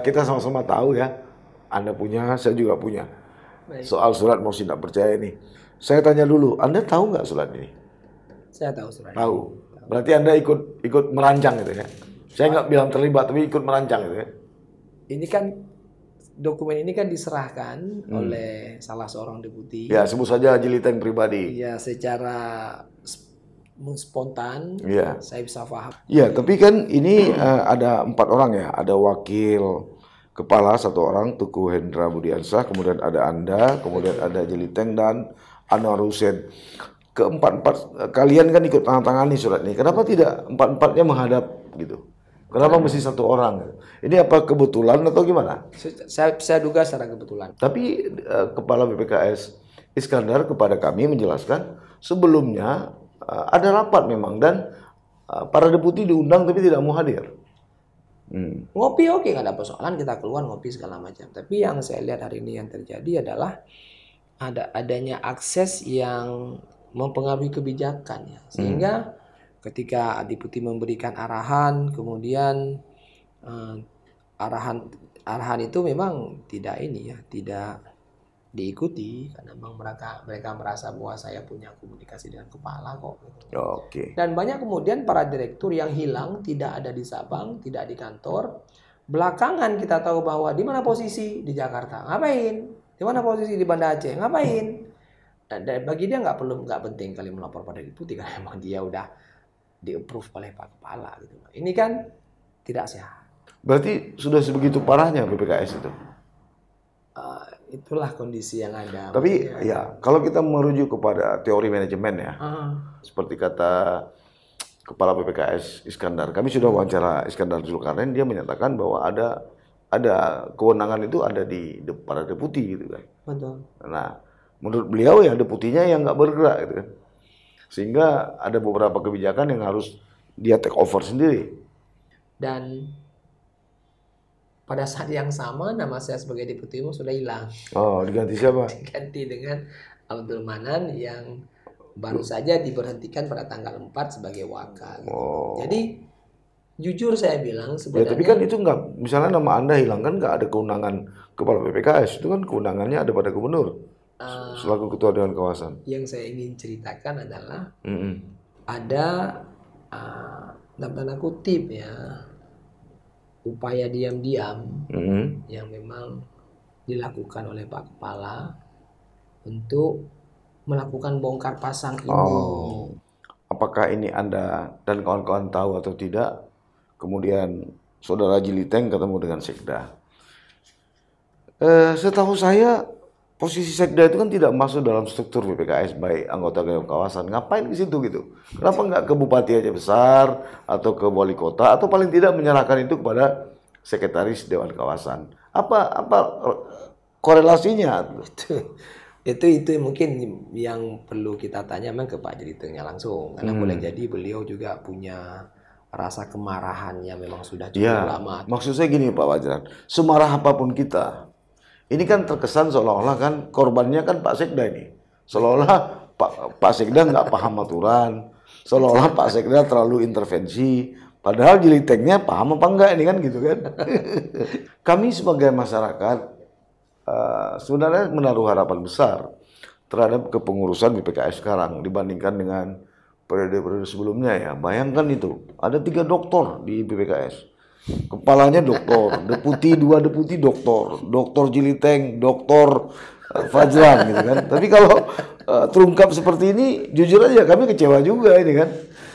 kita sama-sama tahu ya, Anda punya, saya juga punya. Baik. Soal surat mau tidak percaya ini. Saya tanya dulu, Anda tahu nggak surat ini? Saya tahu surat. Tahu. Berarti Anda ikut merancang gitu ya? Saya nggak bilang terlibat, tapi ikut merancang gitu ya? Ini kan dokumen ini kan diserahkan oleh salah seorang deputi. Ya, sebut saja Haji Liteng pribadi. Ya, secara spontan. Iya. Saya bisa paham. Iya, tapi kan ini ada 4 orang ya. Ada wakil kepala 1 orang, Tuku Hendra Budiansyah, kemudian ada Anda, kemudian ada Haji Liteng dan Anwar Hussein. Keempat-empat kalian kan ikut tangani surat ini. Kenapa tidak empat-empatnya menghadap gitu? Kenapa mesti 1 orang? Ini apa kebetulan atau gimana? Saya duga secara kebetulan. Tapi Kepala BPKS Iskandar kepada kami menjelaskan sebelumnya ada rapat memang dan para deputi diundang tapi tidak mau hadir. Ngopi oke, nggak ada persoalan, kita keluar ngopi segala macam. Tapi yang saya lihat hari ini yang terjadi adalah adanya akses yang mempengaruhi kebijakan ya. Sehingga ketika deputi memberikan arahan, kemudian arahan itu memang tidak diikuti karena memang mereka merasa bahwa saya punya komunikasi dengan kepala kok. Oke. Dan banyak kemudian para direktur yang hilang, tidak ada di Sabang, tidak di kantor. Belakangan kita tahu bahwa di mana posisi di Jakarta, ngapain? Di mana posisi di Banda Aceh, ngapain? Dan bagi dia nggak penting kali melapor pada deputi karena memang dia udah di-approve oleh Pak Kepala gitu. Ini kan tidak sehat. Berarti sudah sebegitu parahnya BPKS itu. Itulah kondisi yang ada. Tapi ya kalau kita merujuk kepada teori manajemen ya, seperti kata Kepala BPKS Iskandar, kami sudah wawancara Iskandar Zulkarnain, dia menyatakan bahwa ada kewenangan itu ada di para deputi gitu kan. Betul. Nah, menurut beliau ya deputinya yang nggak bergerak gitu kan. Sehingga ada beberapa kebijakan yang harus dia take over sendiri. Dan pada saat yang sama nama saya sebagai deputi umum sudah hilang. Oh, diganti siapa? Diganti dengan Abdul Manan yang baru saja diberhentikan pada tanggal 4 sebagai wakil. Oh. Jadi jujur saya bilang sebenarnya. Ya, tapi kan itu nggak, misalnya nama Anda hilang kan nggak ada kewenangan kepala BPKS, itu kan kewenangannya ada pada gubernur selaku ketua dewan kawasan. Yang saya ingin ceritakan adalah ada dalam tanda kutip ya upaya diam-diam yang memang dilakukan oleh Pak Kepala untuk melakukan bongkar pasang ini. Oh, apakah ini Anda dan kawan-kawan tahu atau tidak? Kemudian Saudara Haji Liteng ketemu dengan Sekda. Setahu saya posisi Sekda itu kan tidak masuk dalam struktur BPKS baik anggota dewan kawasan. Ngapain ke situ gitu? Kenapa nggak ke bupati aja besar atau ke wali kota atau paling tidak menyerahkan itu kepada sekretaris dewan kawasan? Apa korelasinya? Itu mungkin yang perlu kita tanya memang ke Pak Jelitengnya langsung karena boleh jadi beliau juga punya rasa kemarahan yang memang sudah cukup lama. Maksud saya gini Pak Wajran, semarah apapun kita, ini kan terkesan seolah-olah kan korbannya kan Pak Sekda ini, seolah-olah Pak Sekda nggak paham aturan, seolah-olah Pak Sekda terlalu intervensi, padahal Jelitengnya paham apa enggak ini kan gitu kan. Kami sebagai masyarakat sebenarnya menaruh harapan besar terhadap kepengurusan BPKS sekarang dibandingkan dengan periode-periode sebelumnya ya. Bayangkan itu, ada 3 doktor di BPKS. Kepalanya doktor, deputi 2 deputi doktor, doktor Jeliteng, doktor Fajran gitu kan. Tapi kalau terungkap seperti ini, jujur aja kami kecewa juga ini kan.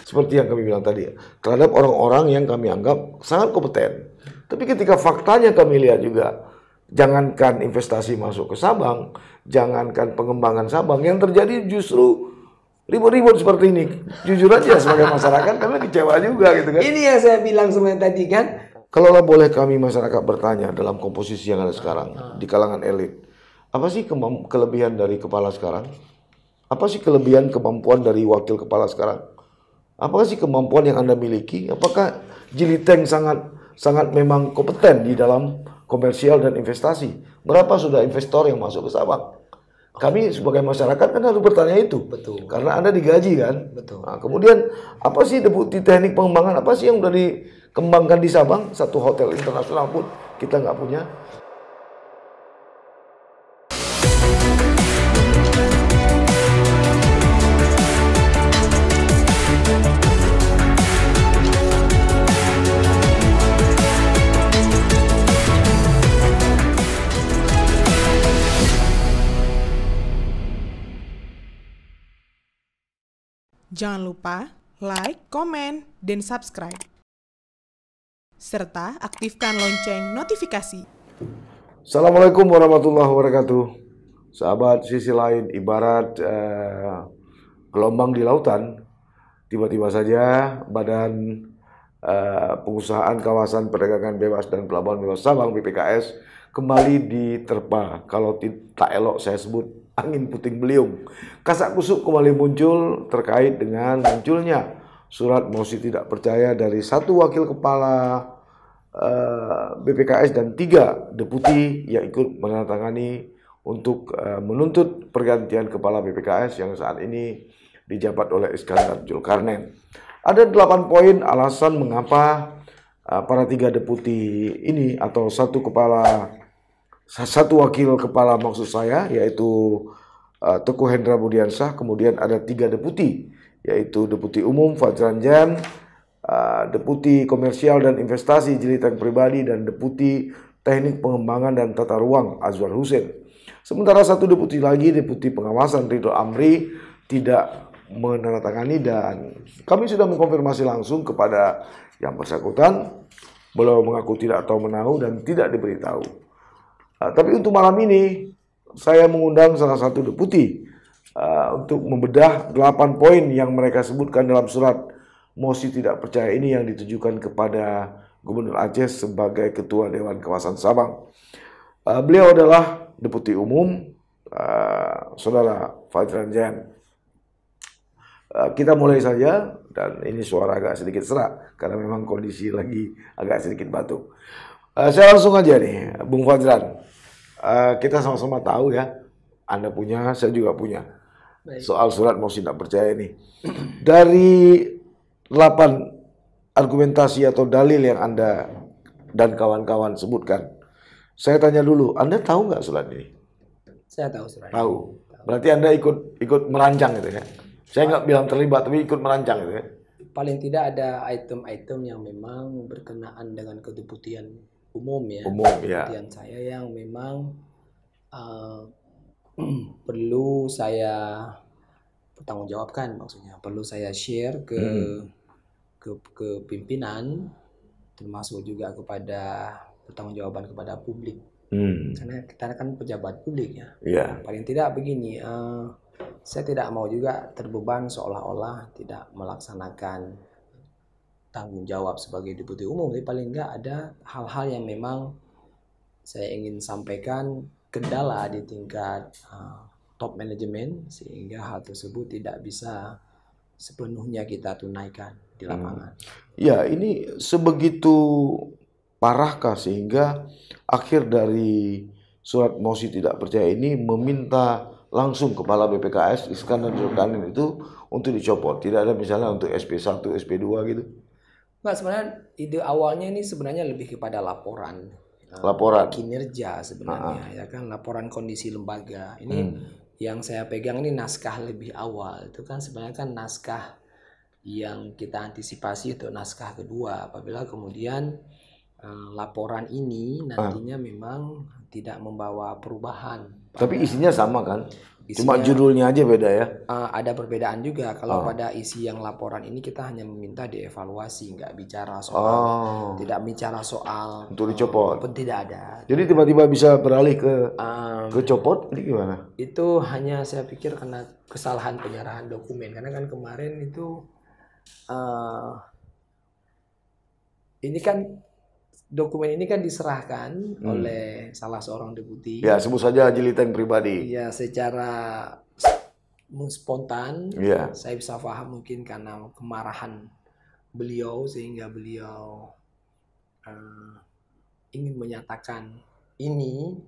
Seperti yang kami bilang tadi ya, terhadap orang-orang yang kami anggap sangat kompeten. Tapi ketika faktanya kami lihat juga, jangankan investasi masuk ke Sabang, jangankan pengembangan Sabang, yang terjadi justru ribut-ribut seperti ini. Jujur aja sebagai masyarakat kami kecewa juga gitu kan. Ini yang saya bilang sebenarnya tadi kan. Kalau boleh kami masyarakat bertanya dalam komposisi yang ada sekarang di kalangan elit, apa sih kelebihan dari kepala sekarang? Apa sih kelebihan kemampuan dari wakil kepala sekarang? Apa sih kemampuan yang Anda miliki? Apakah Jeliteng sangat memang kompeten di dalam komersial dan investasi? Berapa sudah investor yang masuk ke Sabang? Kami sebagai masyarakat kan harus bertanya itu. Betul. Karena Anda digaji kan. Betul. Nah, kemudian apa sih deputi teknik pengembangan apa sih yang sudah dikembangkan di Sabang? Satu hotel internasional pun kita nggak punya. Jangan lupa like, komen, dan subscribe. Serta aktifkan lonceng notifikasi. Assalamualaikum warahmatullahi wabarakatuh. Sahabat sisi lain, ibarat gelombang di lautan, tiba-tiba saja Badan Pengusahaan Kawasan Perdagangan Bebas dan Pelabuhan Bebas Sabang (BPKS) kembali diterpa. Kalau tak elok saya sebut angin puting beliung. Kasak kusuk kembali muncul terkait dengan munculnya surat mosi tidak percaya dari satu wakil kepala BPKS dan 3 deputi yang ikut menandatangani untuk menuntut pergantian kepala BPKS yang saat ini dijabat oleh Iskandar Zulkarnain. Ada 8 poin alasan mengapa para 3 deputi ini atau satu wakil kepala maksud saya, yaitu Teguh Hendra Budiansyah, kemudian ada 3 deputi, yaitu Deputi Umum Fajran Jan, Deputi Komersial dan Investasi Jeliteng Pribadi, dan Deputi Teknik Pengembangan dan Tata Ruang Azwar Hussein. Sementara satu deputi lagi, Deputi Pengawasan Ridho Amri, tidak menandatangani, dan kami sudah mengkonfirmasi langsung kepada yang bersangkutan. Beliau mengaku tidak tahu menahu dan tidak diberitahu. Tapi untuk malam ini saya mengundang salah satu deputi untuk membedah 8 poin yang mereka sebutkan dalam surat mosi tidak percaya ini yang ditujukan kepada Gubernur Aceh sebagai Ketua Dewan Kawasan Sabang. Beliau adalah Deputi Umum Saudara Fajran Jan. Kita mulai saja, dan ini suara agak sedikit serak karena memang kondisi lagi agak sedikit batuk. Saya langsung aja nih, Bung Fajran. Kita sama-sama tahu ya, Anda punya, saya juga punya. Baik. Soal surat mosi tidak percaya ini. Dari 8 argumentasi atau dalil yang Anda dan kawan-kawan sebutkan, saya tanya dulu, Anda tahu nggak surat ini? Saya tahu surat. Tahu. Berarti Anda ikut merancang gitu ya? Saya nggak bilang terlibat, tapi ikut merancang gitu ya? Paling tidak ada item-item yang memang berkenaan dengan kedeputian umum ya. Kedeputian saya yang memang perlu saya pertanggungjawabkan, maksudnya perlu saya share ke pimpinan, termasuk juga kepada pertanggungjawaban kepada publik. Karena kita kan pejabat publik ya. Paling tidak begini, saya tidak mau juga terbeban seolah-olah tidak melaksanakan tanggung jawab sebagai deputi umum. Tapi paling enggak ada hal-hal yang memang saya ingin sampaikan, kendala di tingkat top manajemen, sehingga hal tersebut tidak bisa sepenuhnya kita tunaikan di lapangan. Ya, ini sebegitu parahkah sehingga akhir dari surat mosi tidak percaya ini meminta langsung kepala BPKS Iskandar Zulkarnain itu untuk dicopot? Tidak ada misalnya untuk SP1, SP2 gitu? Nggak, sebenarnya ide awalnya ini sebenarnya lebih kepada laporan kinerja sebenarnya, ya kan, laporan kondisi lembaga. Ini yang saya pegang ini naskah lebih awal. Itu kan sebenarnya kan naskah yang kita antisipasi untuk naskah kedua. Apabila kemudian laporan ini nantinya memang tidak membawa perubahan. Tapi isinya sama kan? Cuma judulnya aja beda ya? Ada perbedaan juga. Kalau pada isi yang laporan ini kita hanya meminta dievaluasi, nggak bicara soal, tidak bicara soal untuk dicopot. Tidak ada. Jadi tiba-tiba bisa beralih ke copot, ini gimana? Itu hanya saya pikir karena kesalahan penyerahan dokumen. Karena kan kemarin itu ini kan dokumen ini kan diserahkan oleh salah seorang deputi. Ya, sebut saja Jeliteng Pribadi. Ya, secara spontan. Ya. Saya bisa paham mungkin karena kemarahan beliau sehingga beliau ingin menyatakan ini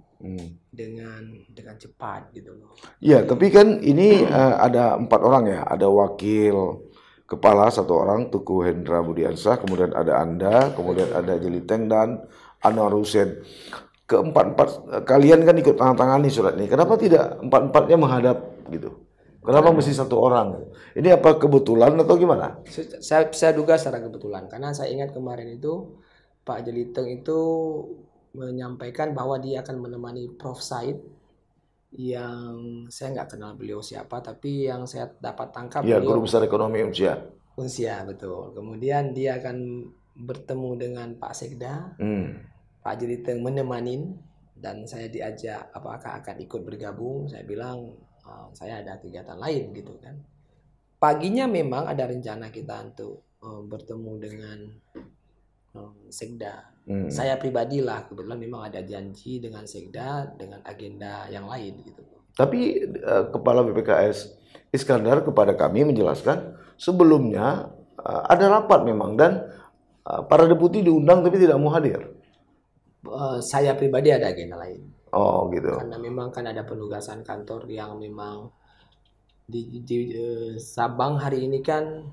dengan cepat gitu loh. Ya, tapi kan ini ada 4 orang ya, ada wakil kepala 1 orang, Teguh Hendra Budiansyah, kemudian ada Anda, kemudian ada Jeliteng, dan Anwar Hussein. Keempat-empat kalian kan ikut tangan-tangani surat ini. Kenapa tidak empat-empatnya menghadap gitu? Kenapa mesti satu orang? Ini apa kebetulan atau gimana? Saya duga secara kebetulan, karena saya ingat kemarin itu Pak Jeliteng itu menyampaikan bahwa dia akan menemani Prof. Said, yang saya nggak kenal beliau siapa, tapi yang saya dapat tangkap Ya, beliau Guru Besar Ekonomi Unsia. betul. Kemudian dia akan bertemu dengan Pak Sekda, Pak Jeliteng menemanin, dan saya diajak apakah akan ikut bergabung. Saya bilang saya ada kegiatan lain gitu kan. Paginya memang ada rencana kita untuk bertemu dengan Sekda. Saya pribadilah kebetulan memang ada janji dengan Sekda dengan agenda yang lain gitu. Tapi Kepala BPKS Iskandar kepada kami menjelaskan sebelumnya ada rapat memang dan para deputi diundang tapi tidak mau hadir. Saya pribadi ada agenda lain. Oh gitu. Karena memang kan ada penugasan kantor yang memang di Sabang hari ini kan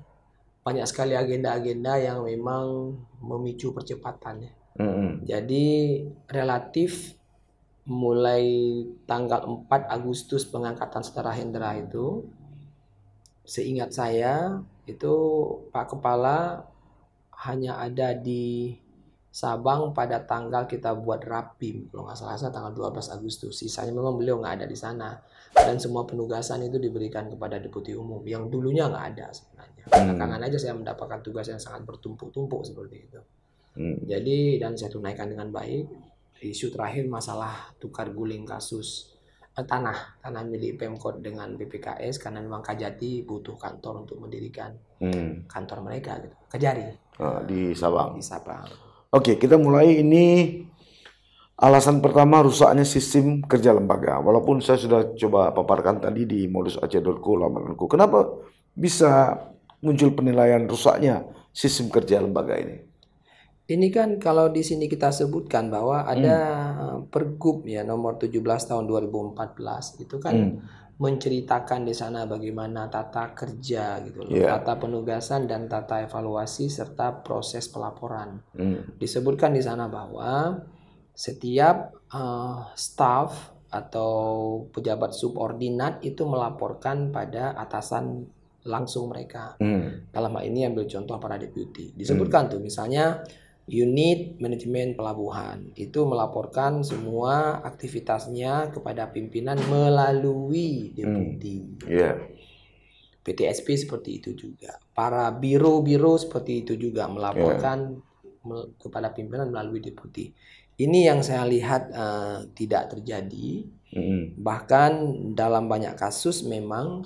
banyak sekali agenda-agenda yang memang memicu percepatan ya. Jadi relatif mulai tanggal 4 Agustus pengangkatan Saudara Hendra itu, seingat saya itu Pak Kepala hanya ada di Sabang pada tanggal kita buat rapim, kalau nggak salah tanggal 12 Agustus. Sisanya memang beliau nggak ada di sana. Dan semua penugasan itu diberikan kepada Deputi Umum yang dulunya nggak ada sebenarnya. Belakangan aja saya mendapatkan tugas yang sangat bertumpuk-tumpuk seperti itu. Jadi dan saya tunaikan dengan baik. Isu terakhir masalah tukar guling kasus tanah milik Pemkot dengan BPKS, karena memang Kajati butuh kantor untuk mendirikan kantor mereka gitu. Kejari Di Sabang. di Sabang. Oke, kita mulai. Ini alasan pertama rusaknya sistem kerja lembaga. Walaupun saya sudah coba paparkan tadi di modusaceh.co lamanku. Kenapa bisa muncul penilaian rusaknya sistem kerja lembaga ini? Ini kan kalau di sini kita sebutkan bahwa ada Pergub ya nomor 17 tahun 2014 itu kan menceritakan di sana bagaimana tata kerja gitu loh, tata penugasan dan tata evaluasi serta proses pelaporan. Disebutkan di sana bahwa setiap staf atau pejabat subordinat itu melaporkan pada atasan langsung mereka. Dalam hal ini ambil contoh para deputi. Disebutkan tuh misalnya unit manajemen pelabuhan itu melaporkan semua aktivitasnya kepada pimpinan melalui deputi. PTSP seperti itu juga. Para biro-biro seperti itu juga melaporkan kepada pimpinan melalui deputi. Ini yang saya lihat tidak terjadi. Bahkan dalam banyak kasus memang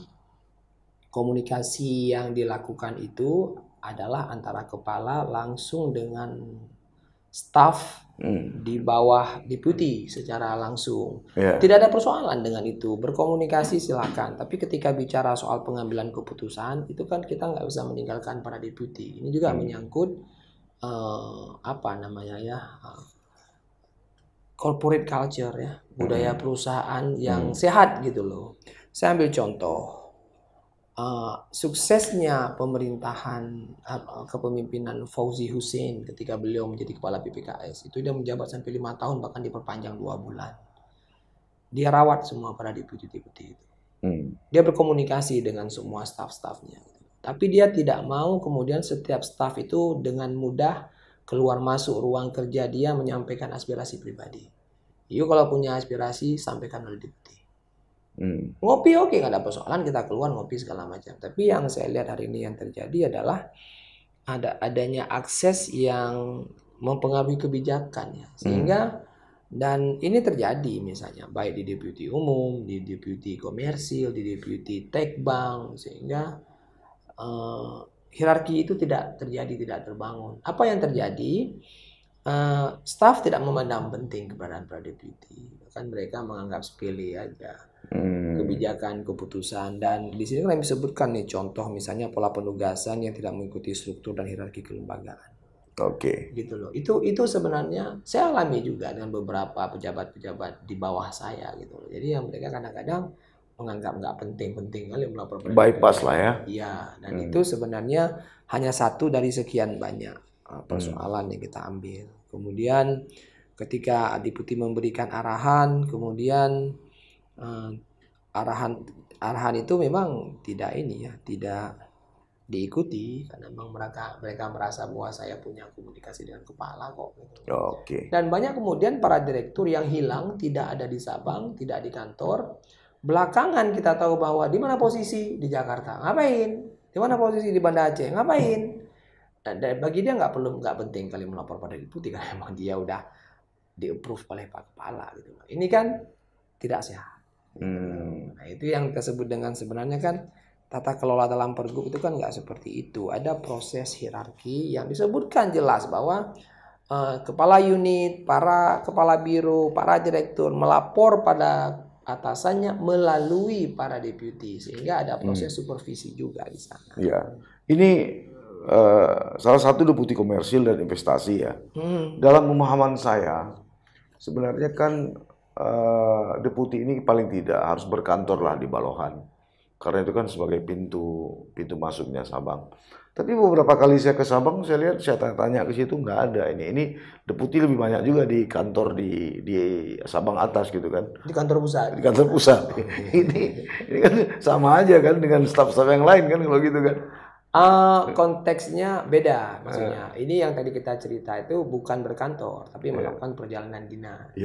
komunikasi yang dilakukan itu adalah antara kepala langsung dengan staf di bawah deputi secara langsung. Tidak ada persoalan dengan itu, berkomunikasi silakan. Tapi ketika bicara soal pengambilan keputusan itu kan kita nggak bisa meninggalkan para deputi. Ini juga menyangkut corporate culture ya, budaya perusahaan yang sehat gitu loh. Saya ambil contoh. Suksesnya pemerintahan kepemimpinan Fauzi Hussein ketika beliau menjadi kepala BPKS itu dia menjabat sampai 5 tahun, bahkan diperpanjang 2 bulan. Dia rawat semua para deputi-deputi itu. Dia berkomunikasi dengan semua staf-stafnya. Tapi dia tidak mau kemudian setiap staf itu dengan mudah keluar masuk ruang kerja dia menyampaikan aspirasi pribadi. Yuk kalau punya aspirasi sampaikan oleh deputi. Ngopi oke, nggak ada persoalan, kita keluar ngopi segala macam. Tapi yang saya lihat hari ini yang terjadi adalah adanya akses yang mempengaruhi kebijakan ya, sehingga dan ini terjadi misalnya baik di deputi umum, di deputi komersil, di deputi tekbank, sehingga hierarki itu tidak terjadi, tidak terbangun. Apa yang terjadi? Staf tidak memandang penting keberadaan para deputi, bahkan mereka menganggap sepele aja kebijakan, keputusan. Dan di sini kan disebutkan nih contoh misalnya pola penugasan yang tidak mengikuti struktur dan hierarki kelembagaan. Gitu loh. Itu sebenarnya saya alami juga dengan beberapa pejabat-pejabat di bawah saya gitu loh. Jadi yang mereka kadang-kadang menganggap nggak penting-penting kali melaporkan. Bypass lah ya. Iya, dan itu sebenarnya hanya satu dari sekian banyak persoalan yang kita ambil. Kemudian ketika Deputi memberikan arahan, kemudian eh, arahan itu memang tidak diikuti karena memang mereka merasa bahwa saya punya komunikasi dengan kepala kok. Gitu. Oke. Dan banyak kemudian para direktur yang hilang, tidak ada di Sabang, tidak di kantor. Belakangan kita tahu bahwa di mana posisi di Jakarta, ngapain? Di mana posisi di Banda Aceh, ngapain? Dan bagi dia nggak penting kali melapor pada Deputi karena memang dia udah di-approve oleh Pak Kepala gitu. Ini kan tidak sehat. Nah, itu yang kita sebut dengan sebenarnya kan tata kelola dalam pergub itu kan nggak seperti itu. Ada proses hierarki yang disebutkan jelas bahwa kepala unit, para kepala biro, para direktur melapor pada atasannya melalui para deputi sehingga ada proses supervisi juga di sana. Ya, ini salah satu deputi komersil dan investasi ya. Dalam pemahaman saya sebenarnya kan deputi ini paling tidak harus berkantor lah di Balohan. Karena itu kan sebagai pintu masuknya Sabang. Tapi beberapa kali saya ke Sabang, saya lihat, saya tanya ke situ nggak ada ini. Ini deputi lebih banyak juga di kantor di Sabang atas gitu kan. Di kantor pusat. Di kantor pusat. ini kan sama aja kan dengan staf-staf yang lain kan kalau gitu kan. Konteksnya beda maksudnya. Ini yang tadi kita cerita itu bukan berkantor, tapi melakukan perjalanan dinas.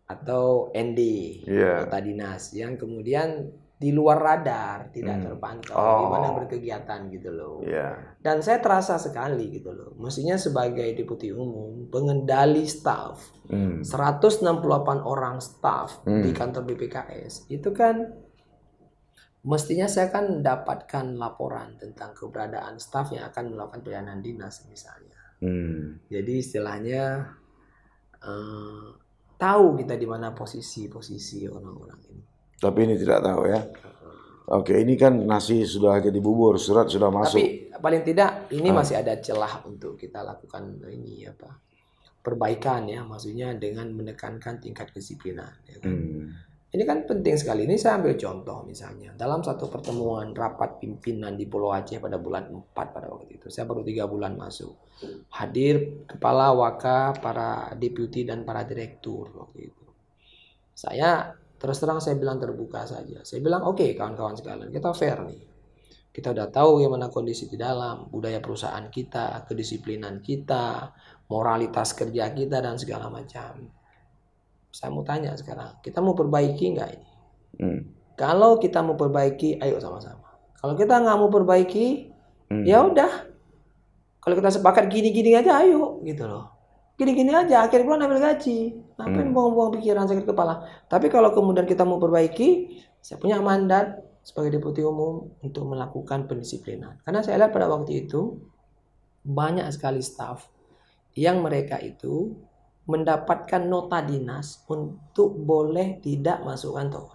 Atau ND, nota dinas yang kemudian di luar radar, tidak terpantau di mana berkegiatan gitu loh. Dan saya terasa sekali gitu loh. Mestinya sebagai deputi umum, pengendali staf, 168 orang staf di kantor BPKS, itu kan mestinya saya kan dapatkan laporan tentang keberadaan staf yang akan melakukan perjalanan dinas misalnya. Jadi istilahnya tahu kita di mana posisi orang-orang ini. Tapi ini tidak tahu ya. Oke, ini kan nasi sudah jadi bubur, surat sudah masuk. Tapi paling tidak ini masih ada celah untuk kita lakukan ini perbaikan ya, maksudnya dengan menekankan tingkat kedisiplinan. Ya kan? Ini kan penting sekali. Ini saya ambil contoh misalnya dalam satu pertemuan rapat pimpinan di Pulau Aceh pada bulan 4 pada waktu itu. Saya baru 3 bulan masuk. Hadir kepala waka, para deputi dan para direktur waktu itu. Saya terus terang saya bilang terbuka saja. Saya bilang oke, kawan-kawan sekalian, kita fair nih. Kita udah tahu bagaimana kondisi di dalam, budaya perusahaan kita, kedisiplinan kita, moralitas kerja kita dan segala macam. Saya mau tanya sekarang, kita mau perbaiki nggak ini? Kalau kita mau perbaiki, ayo sama-sama. Kalau kita nggak mau perbaiki, ya udah. Kalau kita sepakat gini-gini aja, ayo gitu loh. Gini-gini aja, akhir bulan ambil gaji. Ngapain buang-buang pikiran sakit kepala? Tapi kalau kemudian kita mau perbaiki, saya punya mandat sebagai deputi umum untuk melakukan pendisiplinan. Karena saya lihat pada waktu itu banyak sekali staf yang mereka itu mendapatkan nota dinas untuk boleh tidak masuk kantor.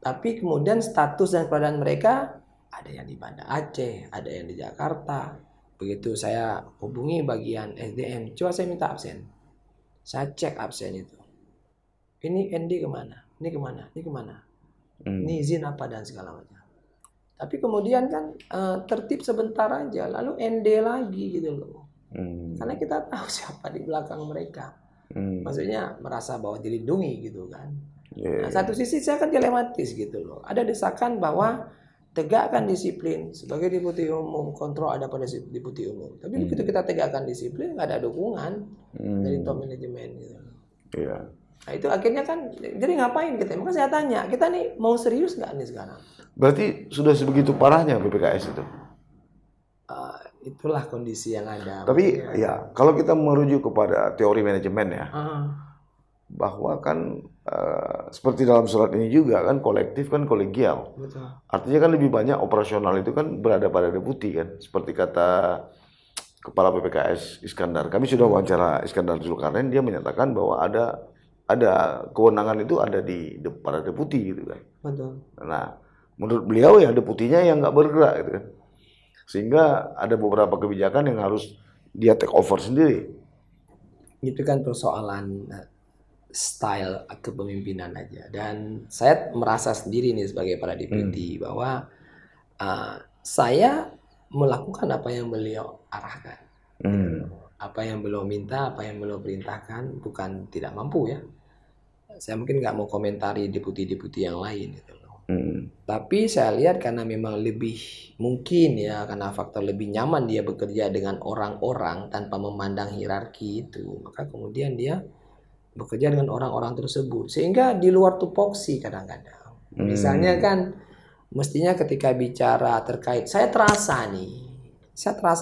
Tapi kemudian status dan keberadaan mereka ada yang di Banda Aceh, ada yang di Jakarta. Begitu saya hubungi bagian SDM, coba saya minta absen. Saya cek absen itu. Ini ND kemana? Ini kemana? Ini kemana? Ini izin apa dan segala macam. Tapi kemudian kan tertib sebentar aja, lalu ND lagi gitu loh. Karena kita tahu siapa di belakang mereka. Maksudnya merasa bahwa dilindungi gitu kan. Nah, satu sisi saya kan dilematis gitu loh. Ada desakan bahwa tegakkan disiplin sebagai deputi umum, kontrol ada pada deputi umum. Tapi begitu kita tegakkan disiplin, nggak ada dukungan dari top manajemen gitu. Nah itu akhirnya kan, jadi ngapain kita? Maka saya tanya, kita nih mau serius nggak nih sekarang? Berarti sudah sebegitu parahnya BPKS itu? Itulah kondisi yang ada. Tapi ya, kalau kita merujuk kepada teori manajemen ya, bahwa kan seperti dalam surat ini juga kan kolektif kan kolegial. Betul. Artinya kan lebih banyak operasional itu kan berada pada deputi kan. Seperti kata Kepala BPKS Iskandar. Kami sudah wawancara Iskandar Zulkarnain, dia menyatakan bahwa ada kewenangan itu ada di para deputi gitu kan. Betul. Nah, menurut beliau ya deputinya yang nggak bergerak gitu kan. Sehingga ada beberapa kebijakan yang harus dia take over sendiri. Itu kan persoalan style kepemimpinan aja. Dan saya merasa sendiri nih sebagai para deputi bahwa saya melakukan apa yang beliau arahkan. apa yang beliau minta, apa yang beliau perintahkan, bukan tidak mampu ya. Saya mungkin nggak mau komentari deputi-deputi yang lain gitu loh. Tapi saya lihat karena memang lebih mungkin ya, karena faktor lebih nyaman dia bekerja dengan orang-orang tanpa memandang hierarki itu, maka kemudian dia bekerja dengan orang-orang tersebut sehingga di luar tupoksi kadang-kadang. Misalnya kan mestinya ketika bicara terkait, saya terasa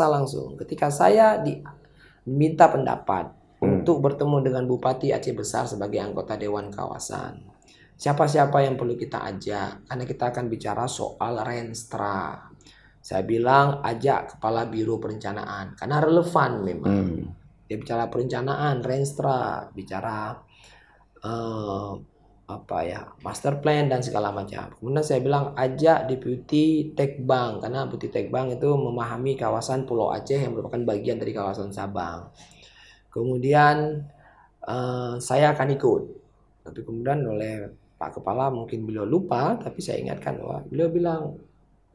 langsung ketika saya diminta pendapat untuk bertemu dengan Bupati Aceh Besar sebagai anggota Dewan Kawasan. Siapa-siapa yang perlu kita ajak, karena kita akan bicara soal Renstra. Saya bilang ajak Kepala Biro Perencanaan karena relevan memang. Dia bicara perencanaan, Renstra, bicara master plan dan segala macam. Kemudian saya bilang ajak Deputi Tekbang karena Deputi Tekbang itu memahami kawasan Pulau Aceh yang merupakan bagian dari kawasan Sabang. Kemudian saya akan ikut. Tapi kemudian oleh Pak Kepala mungkin beliau lupa, tapi saya ingatkan bahwa beliau bilang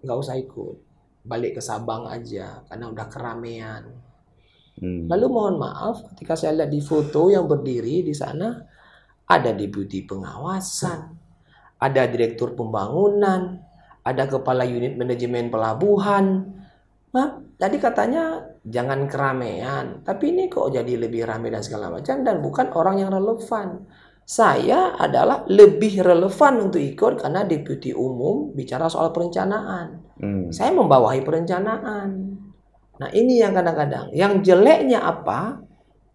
nggak usah ikut, balik ke Sabang aja karena udah keramaian. Lalu mohon maaf ketika saya lihat di foto yang berdiri di sana ada deputi pengawasan, ada direktur pembangunan, ada kepala unit manajemen pelabuhan. Nah, tadi katanya jangan keramaian, tapi ini kok jadi lebih ramai dan segala macam dan bukan orang yang relevan. Saya adalah lebih relevan untuk ikut karena deputi umum bicara soal perencanaan. Saya membawahi perencanaan. Nah, ini yang kadang-kadang yang jeleknya apa?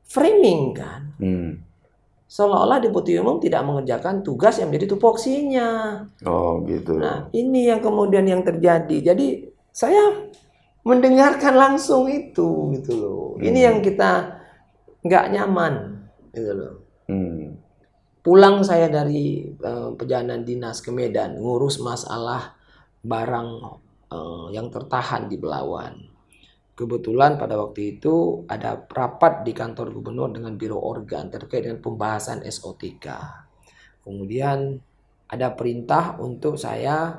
Framing kan. Seolah-olah deputi umum tidak mengerjakan tugas yang menjadi tupoksinya. Oh gitu. Nah, ini yang kemudian yang terjadi. Jadi saya mendengarkan langsung itu gitu loh. Ini yang kita nggak nyaman gitu loh. Pulang saya dari perjalanan dinas ke Medan ngurus masalah barang yang tertahan di Belawan. Kebetulan pada waktu itu ada rapat di kantor gubernur dengan biro organ terkait dengan pembahasan SO3. Kemudian ada perintah untuk saya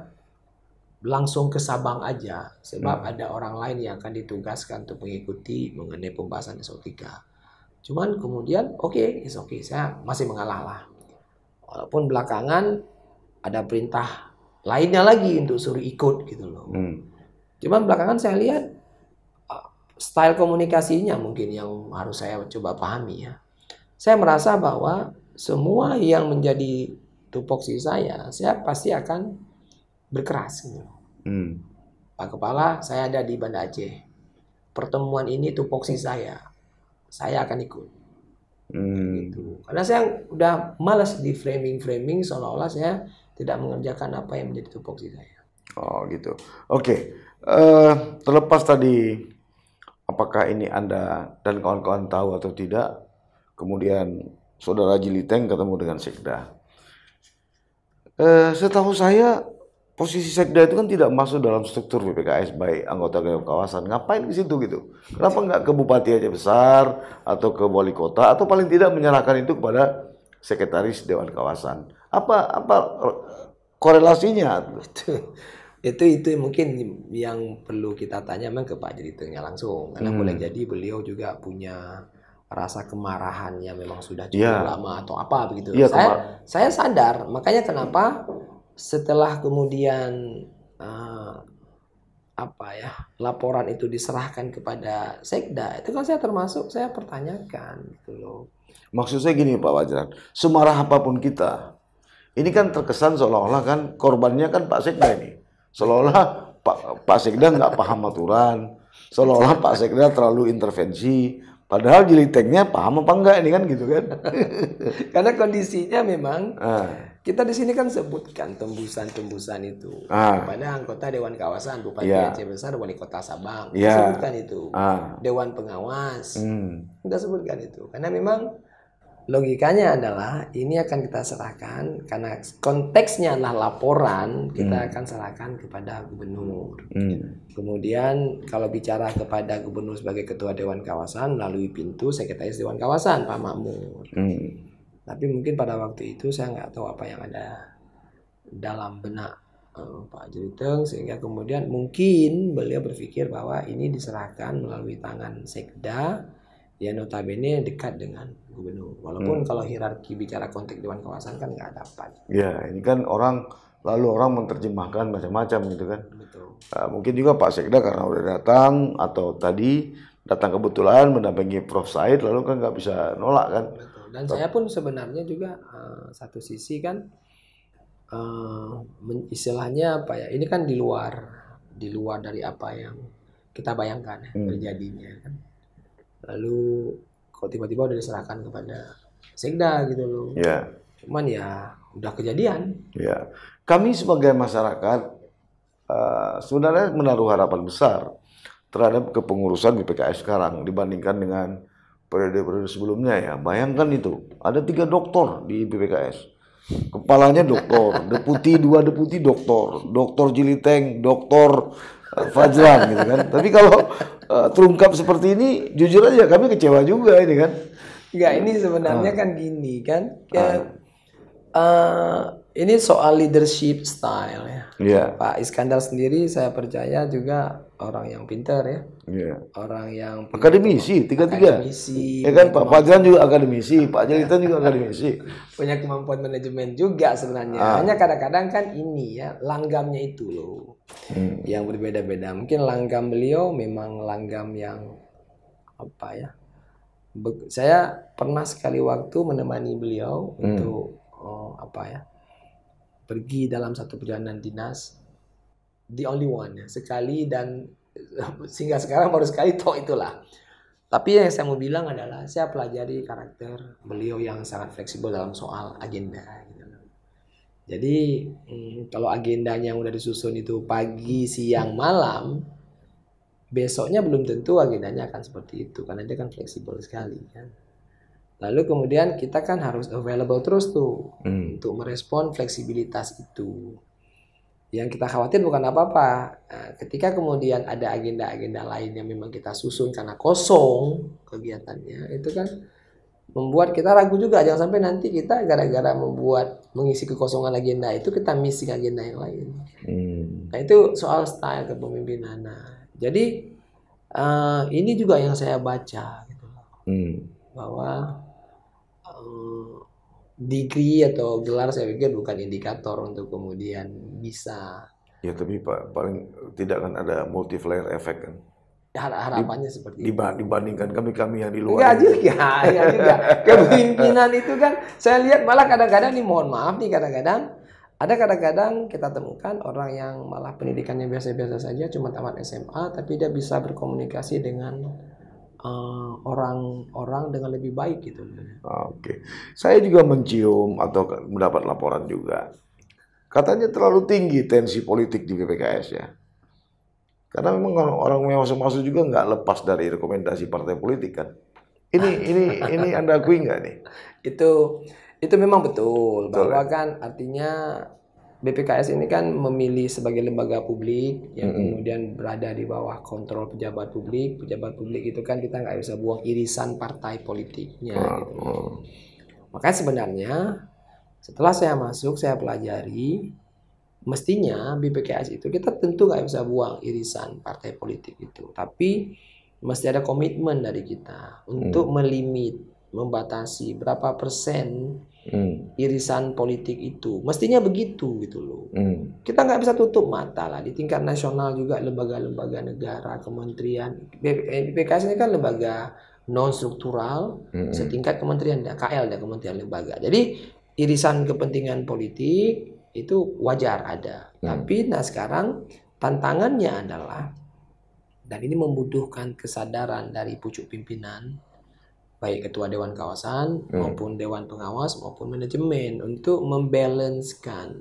langsung ke Sabang aja sebab ada orang lain yang akan ditugaskan untuk mengikuti mengenai pembahasan SO3. Cuman kemudian oke, saya masih mengalah lah. Walaupun belakangan ada perintah lainnya lagi untuk suruh ikut gitu loh. Cuman belakangan saya lihat style komunikasinya mungkin yang harus saya coba pahami ya. Saya merasa bahwa semua yang menjadi tupoksi saya pasti akan berkeras gitu. Pak Kepala, saya ada di Banda Aceh. Pertemuan ini tupoksi saya akan ikut. Gitu. Karena saya udah malas di framing seolah-olah saya tidak mengerjakan apa yang menjadi tupoksi saya. Oh gitu. Oke. Terlepas tadi apakah ini Anda dan kawan-kawan tahu atau tidak, kemudian Saudara Jiliteng ketemu dengan Sekda. Setahu saya posisi Sekda itu kan tidak masuk dalam struktur BPKS baik anggota Dewan Kawasan. Ngapain ke situ gitu? Kenapa nggak ke Bupati Aceh Besar atau ke Wali Kota atau paling tidak menyerahkan itu kepada Sekretaris Dewan Kawasan? Apa korelasinya? Itu mungkin yang perlu kita tanya memang ke Pak Jilitengnya langsung karena boleh jadi beliau juga punya rasa kemarahan yang memang sudah cukup lama atau apa begitu. Saya sadar, makanya kenapa setelah kemudian laporan itu diserahkan kepada Sekda, itu kan saya pertanyakan gitu loh. Maksud saya gini Pak Wajran, semarah apapun kita, ini kan terkesan seolah-olah kan korbannya kan Pak Sekda ini. Seolah-olah Pak Sekda nggak paham aturan, seolah-olah Pak Sekda terlalu intervensi, padahal Jilitengnya paham apa enggak ini kan gitu kan? Karena kondisinya memang kita di sini kan sebutkan tembusan itu kepada anggota Dewan Kawasan, Bupati Aceh Besar, Wali Kota Sabang, kita sebutkan itu, Dewan Pengawas, kita sebutkan itu, karena memang logikanya adalah ini akan kita serahkan karena konteksnya adalah laporan, kita akan serahkan kepada gubernur. Kemudian kalau bicara kepada gubernur sebagai ketua Dewan Kawasan melalui pintu Sekretaris Dewan Kawasan Pak Makmur. Tapi mungkin pada waktu itu saya nggak tahu apa yang ada dalam benak Pak Jiliteng sehingga kemudian mungkin beliau berpikir bahwa ini diserahkan melalui tangan Sekda ya notabene dekat dengan gubernur. Walaupun kalau hierarki bicara konteks Dewan Kawasan kan nggak dapat. Ya, ini kan orang menerjemahkan macam-macam gitu kan. Betul. Mungkin juga Pak Sekda karena udah datang atau tadi datang kebetulan mendampingi Prof Said, lalu kan nggak bisa nolak kan. Betul. Dan saya pun sebenarnya juga satu sisi kan istilahnya apa ya? Ini kan di luar dari apa yang kita bayangkan ya, terjadinya kan. Lalu kok tiba-tiba udah diserahkan kepada Sekda gitu loh. Ya. Cuman ya udah kejadian. Ya. Kami sebagai masyarakat sebenarnya menaruh harapan besar terhadap kepengurusan BPKS sekarang dibandingkan dengan periode-periode sebelumnya ya. Bayangkan itu, ada 3 doktor di BPKS. Kepalanya doktor, dua deputi doktor, doktor Jiliteng, doktor Fajran gitu kan. Tapi kalau terungkap seperti ini, jujur aja kami kecewa juga ini kan. Enggak, ini sebenarnya kan gini kan. Ini soal leadership style ya. Yeah. Pak Iskandar sendiri saya percaya juga orang yang pintar ya. Yeah. Orang yang akademisi, tiga-tiga. Akademisi. Ya kan Pak Fajran juga akademisi, Pak Jalitan juga akademisi. Punya kemampuan manajemen juga sebenarnya. Hanya kadang-kadang kan ini ya langgamnya itu loh. Yang berbeda-beda. Mungkin langgam beliau memang langgam yang apa ya? Saya pernah sekali waktu menemani beliau untuk apa ya? Pergi dalam satu perjalanan dinas, the only one ya, sekali, dan sehingga sekarang baru sekali toh itulah. Tapi yang saya mau bilang adalah saya pelajari karakter beliau yang sangat fleksibel dalam soal agenda. Gitu. Jadi kalau agendanya yang udah disusun itu pagi, siang, malam, besoknya belum tentu agendanya akan seperti itu karena dia kan fleksibel sekali kan. Lalu kemudian kita kan harus available terus tuh untuk merespon fleksibilitas itu. Yang kita khawatir bukan apa-apa. Nah, ketika kemudian ada agenda-agenda lain yang memang kita susun karena kosong kegiatannya, itu kan membuat kita ragu juga. Jangan sampai nanti kita gara-gara mengisi kekosongan agenda itu kita missing agenda yang lain. Nah itu soal style kepemimpinan. Nah, jadi ini juga yang saya baca gitu. Bahwa degree atau gelar saya pikir bukan indikator untuk kemudian bisa. Ya tapi Pak, paling tidak kan ada multiplier effect kan. Harapannya seperti itu. Dibandingkan kami yang di Enggak luar. juga. Kepemimpinan itu kan saya lihat malah kadang-kadang nih, mohon maaf nih, kadang-kadang kita temukan orang yang malah pendidikannya biasa-biasa saja, cuma tamat SMA, tapi dia bisa berkomunikasi dengan orang-orang dengan lebih baik gitu. Oke. Saya juga mencium atau mendapat laporan juga. Katanya terlalu tinggi tensi politik di BPKS ya. Karena memang orang yang masuk-masuk juga nggak lepas dari rekomendasi partai politik kan. Ini Anda akui nggak nih? Itu memang betul bahwa kan artinya BPKS ini kan memilih sebagai lembaga publik yang kemudian berada di bawah kontrol pejabat publik. Pejabat publik itu kan kita nggak bisa buang irisan partai politiknya. Gitu. Makanya sebenarnya setelah saya masuk, saya pelajari, mestinya BPKS itu kita tentu nggak bisa buang irisan partai politik itu. Tapi mesti ada komitmen dari kita untuk membatasi berapa persen irisan politik itu. Mestinya begitu gitu loh. Kita nggak bisa tutup mata lah. Di tingkat nasional juga lembaga-lembaga negara, kementerian. BPKS ini kan lembaga non struktural setingkat kementerian, KL dan kementerian lembaga. Jadi irisan kepentingan politik itu wajar ada. Tapi sekarang tantangannya adalah, dan ini membutuhkan kesadaran dari pucuk pimpinan, baik ketua Dewan Kawasan maupun Dewan Pengawas maupun manajemen, untuk membalancekan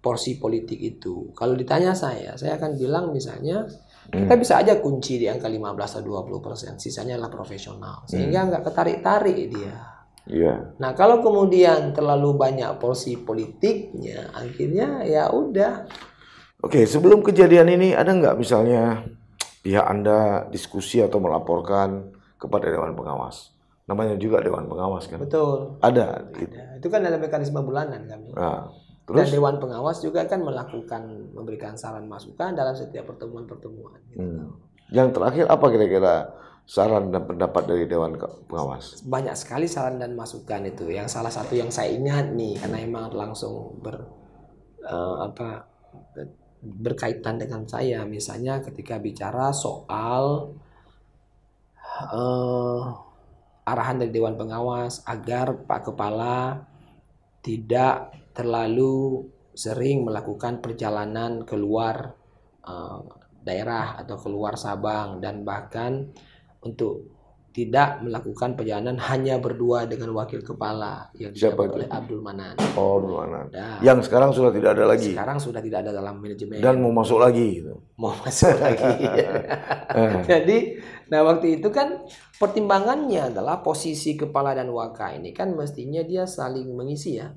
porsi politik itu. Kalau ditanya saya akan bilang misalnya kita bisa aja kunci di angka 15 atau 20%, sisanya adalah profesional, sehingga nggak ketarik-tarik dia. Yeah. Nah kalau kemudian terlalu banyak porsi politiknya, akhirnya ya udah. Oke, sebelum kejadian ini ada nggak misalnya pihak Anda diskusi atau melaporkan kepada Dewan Pengawas? Namanya juga Dewan Pengawas kan? Betul. Ada. Itu kan ada mekanisme bulanan kami. Nah, terus? Dan Dewan Pengawas juga kan memberikan saran masukan dalam setiap pertemuan-pertemuan. Gitu. Yang terakhir apa kira-kira saran dan pendapat dari Dewan Pengawas? Banyak sekali saran dan masukan itu. Yang salah satu yang saya ingat nih, karena emang langsung berkaitan dengan saya, misalnya ketika bicara soal arahan dari Dewan Pengawas agar Pak Kepala tidak terlalu sering melakukan perjalanan keluar daerah atau keluar Sabang, dan bahkan untuk tidak melakukan perjalanan hanya berdua dengan wakil kepala yang dijabat oleh Abdul Manan. Oh, Abdul Manan. Dan Yang sekarang sudah tidak ada lagi. Sekarang sudah tidak ada dalam manajemen. Dan mau masuk lagi gitu. Mau masuk lagi. Jadi, nah waktu itu kan pertimbangannya adalah posisi kepala dan waka ini kan mestinya dia saling mengisi ya.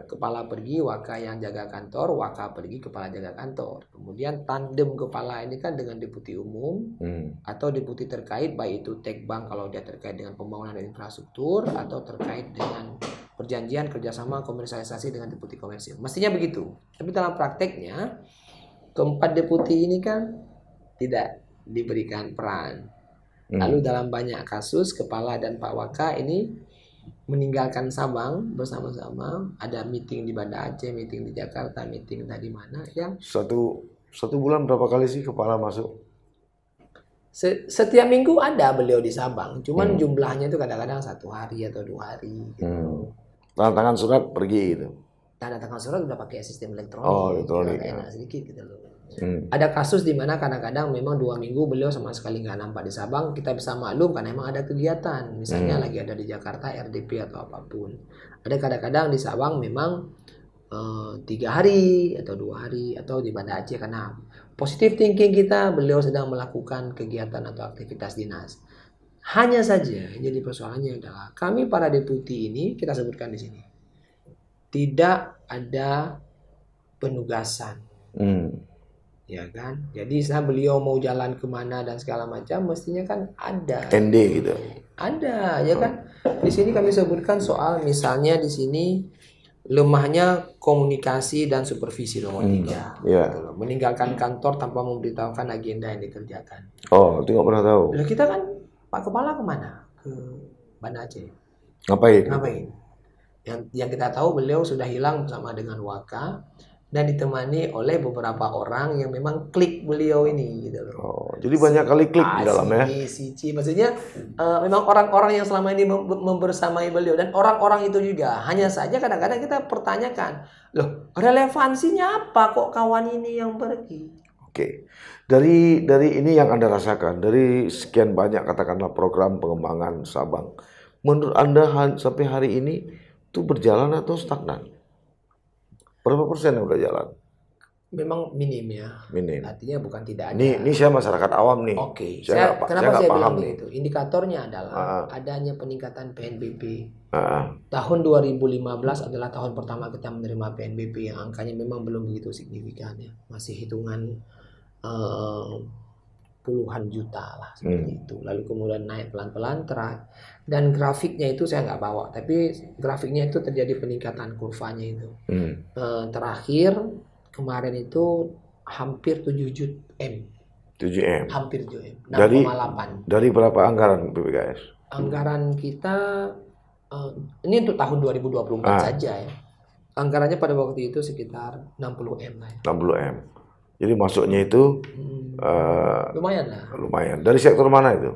Kepala pergi, waka yang jaga kantor, waka pergi, kepala jaga kantor. Kemudian tandem kepala ini kan dengan deputi umum atau deputi terkait, baik itu Tekbang kalau dia terkait dengan pembangunan dan infrastruktur atau terkait dengan perjanjian kerjasama komersialisasi dengan deputi komersil. Mestinya begitu. Tapi dalam prakteknya keempat deputi ini kan tidak diberikan peran. Lalu dalam banyak kasus kepala dan Pak Waka ini meninggalkan Sabang bersama-sama, ada meeting di Banda Aceh, meeting di Jakarta, meeting tadi mana ya. Satu bulan berapa kali sih kepala masuk? Setiap minggu ada beliau di Sabang, cuman jumlahnya itu kadang-kadang 1 hari atau 2 hari gitu. Tanda tangan surat pergi gitu. Tanda tangan surat udah pakai sistem elektronik. Oh, elektronik. Enak sedikit gitu loh. Ada kasus di mana kadang-kadang memang 2 minggu beliau sama sekali nggak nampak di Sabang. Kita bisa maklum karena memang ada kegiatan, misalnya lagi ada di Jakarta RDP atau apapun. Ada kadang-kadang di Sabang memang 3 hari atau 2 hari atau di Banda Aceh karena positive thinking kita beliau sedang melakukan kegiatan atau aktivitas dinas. Hanya saja jadi persoalannya adalah kami para deputi ini kita sebutkan di sini tidak ada penugasan. Ya kan, jadi beliau mau jalan kemana dan segala macam mestinya kan ada ND gitu. Ada ya kan. Di sini kami sebutkan soal misalnya di sini lemahnya komunikasi dan supervisi nomor 3 gitu loh. Meninggalkan kantor tanpa memberitahukan agenda yang dikerjakan. Oh, itu nggak pernah tahu. Nah, kita kan Pak Kepala kemana? Ke Banda Aceh. Ngapain? Yang kita tahu beliau sudah hilang bersama dengan Waka dan ditemani oleh beberapa orang yang memang klik beliau ini gitu loh. Oh, jadi banyak kali klik di dalamnya. Maksudnya memang orang-orang yang selama ini membersamai beliau dan orang-orang itu juga hanya saja kadang-kadang kita pertanyakan, loh relevansinya apa kok kawan ini yang pergi? Oke. Dari ini yang Anda rasakan, dari sekian banyak katakanlah program pengembangan Sabang, menurut Anda sampai hari ini itu berjalan atau stagnan? Berapa persen yang udah jalan? Memang minim ya. Minim. Artinya bukan tidak ada. Ini saya masyarakat awam nih. Oke. saya Kenapa saya paham bilang nih. begitu? Indikatornya adalah adanya peningkatan PNBP. Tahun Tahun 2015 adalah tahun pertama kita menerima PNBP yang angkanya memang belum begitu signifikan ya. Masih hitungan puluhan juta lah seperti itu. Lalu kemudian naik pelan-pelan dan grafiknya itu saya nggak bawa, tapi grafiknya itu terjadi peningkatan kurvanya itu. Terakhir kemarin itu hampir 7 juta M. 7M. Hampir 7M. 6,8. Dari berapa anggaran BPKS? Anggaran kita ini untuk tahun 2024 saja ya. Anggarannya pada waktu itu sekitar 60M lah ya. 60M. Jadi masuknya itu lumayan lah. Lumayan. Dari sektor mana itu?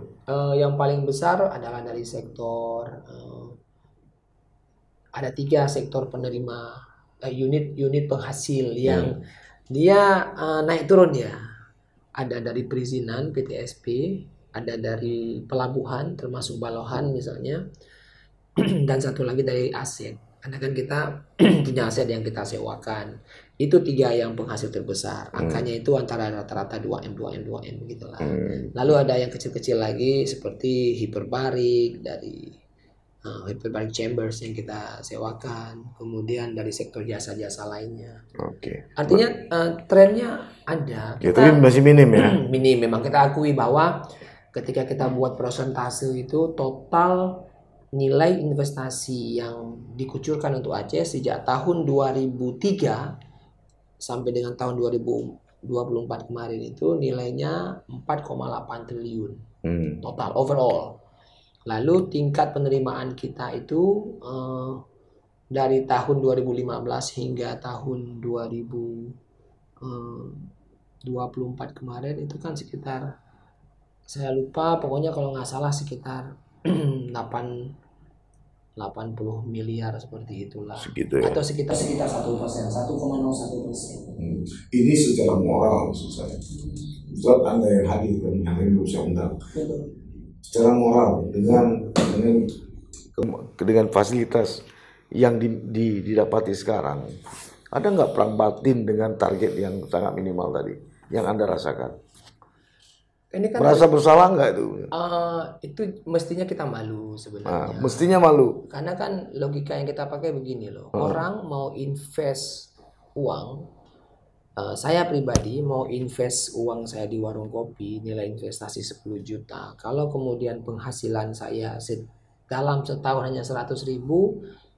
Yang paling besar adalah dari sektor ada 3 sektor penerima unit penghasil yang dia naik turun ya. Ada dari perizinan PTSP, ada dari pelabuhan termasuk Balohan misalnya, dan satu lagi dari aset. Karena kan kita punya aset yang kita sewakan. Itu 3 yang penghasil terbesar. Angkanya itu antara rata-rata 2M gitulah. Lalu ada yang kecil-kecil lagi seperti hiperbarik dari hyperbaric chambers yang kita sewakan, kemudian dari sektor jasa-jasa lainnya. Oke. Artinya trennya ada. Itu masih minim ya? Minim. Memang kita akui bahwa ketika kita buat persentase itu total nilai investasi yang dikucurkan untuk Aceh sejak tahun 2003 sampai dengan tahun 2024 kemarin itu nilainya 4,8 triliun. total overall. Lalu tingkat penerimaan kita itu dari tahun 2015 hingga tahun 2024 kemarin itu kan sekitar, saya lupa, pokoknya kalau nggak salah sekitar 80 miliar seperti itulah. Segitu ya. Atau sekitar 1%, 1,01%. Ini secara moral maksud saya. Ustaz Anda yang hadir dan yang lain belum saya undang. Secara moral dengan fasilitas yang didapati sekarang, ada nggak perang batin dengan target yang sangat minimal tadi yang Anda rasakan? Ini kan Merasa bersalah nggak itu? itu mestinya kita malu sebenarnya. Mestinya malu. Karena kan logika yang kita pakai begini loh. Orang mau invest uang, saya pribadi mau invest uang saya di warung kopi, nilai investasi 10 juta. Kalau kemudian penghasilan saya dalam setahun hanya 100.000,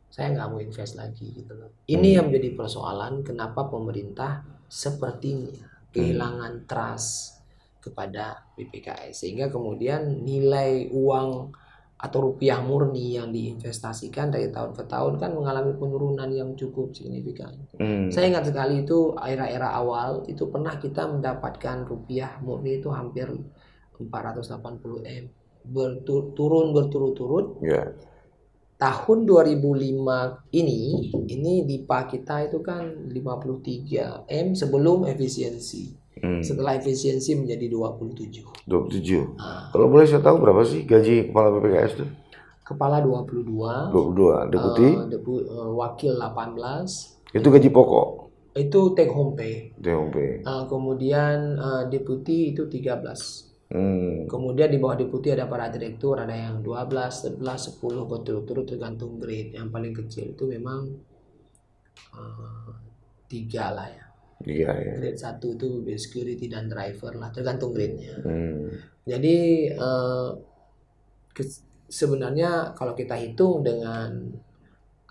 saya nggak mau invest lagi gitu loh. Ini yang menjadi persoalan kenapa pemerintah sepertinya kehilangan trust kepada BPKS, sehingga kemudian nilai uang atau rupiah murni yang diinvestasikan dari tahun ke tahun kan mengalami penurunan yang cukup signifikan. Saya ingat sekali itu era-era awal itu pernah kita mendapatkan rupiah murni itu hampir 480 M, turun berturut-turut. Ya. Tahun 2005 ini DIPA kita itu kan 53 M sebelum efisiensi. Setelah efisiensi menjadi 27. 27. Kalau boleh saya tahu berapa sih gaji kepala BPKS itu? Kepala 22. 22. Deputi? Wakil 18. Itu gaji pokok? Itu take home pay. Take home pay. Kemudian deputi itu 13. Kemudian di bawah deputi ada para direktur, ada yang 12, 11, 10 berturut-turut tergantung grade. Yang paling kecil itu memang 3 lah ya. Iya ya. Grade 1 itu security dan driver lah, tergantung grade-nya. Jadi sebenarnya kalau kita hitung dengan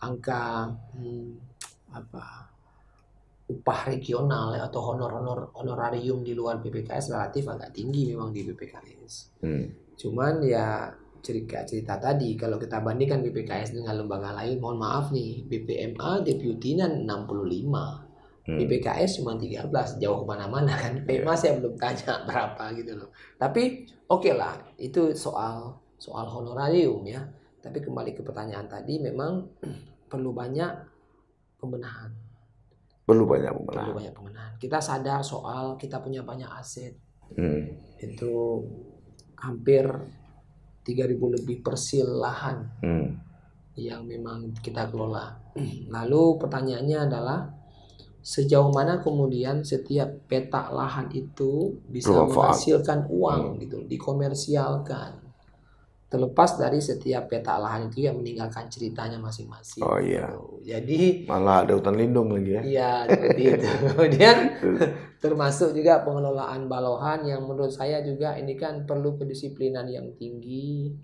angka upah regional ya, atau honorarium di luar BPKS relatif agak tinggi memang di BPKS. Cuman ya cerita tadi kalau kita bandingkan BPKS dengan lembaga lain, mohon maaf nih, BPMA deputinya 65. BPKS cuma 13, jauh kemana-mana kan. PMA saya belum tanya berapa gitu loh. Tapi oke lah, itu soal honorarium ya. Tapi kembali ke pertanyaan tadi, memang perlu banyak pembenahan. Perlu banyak pembenahan. Kita sadar soal kita punya banyak aset. Itu hampir 3.000 lebih persil lahan yang memang kita kelola. Lalu pertanyaannya adalah sejauh mana kemudian setiap petak lahan itu bisa menghasilkan uang gitu, dikomersialkan. Terlepas dari setiap petak lahan itu yang meninggalkan ceritanya masing-masing. Oh iya. Gitu. Jadi malah ada hutan lindung lagi ya. Iya, seperti itu. Kemudian termasuk juga pengelolaan balohan yang menurut saya juga ini kan perlu kedisiplinan yang tinggi.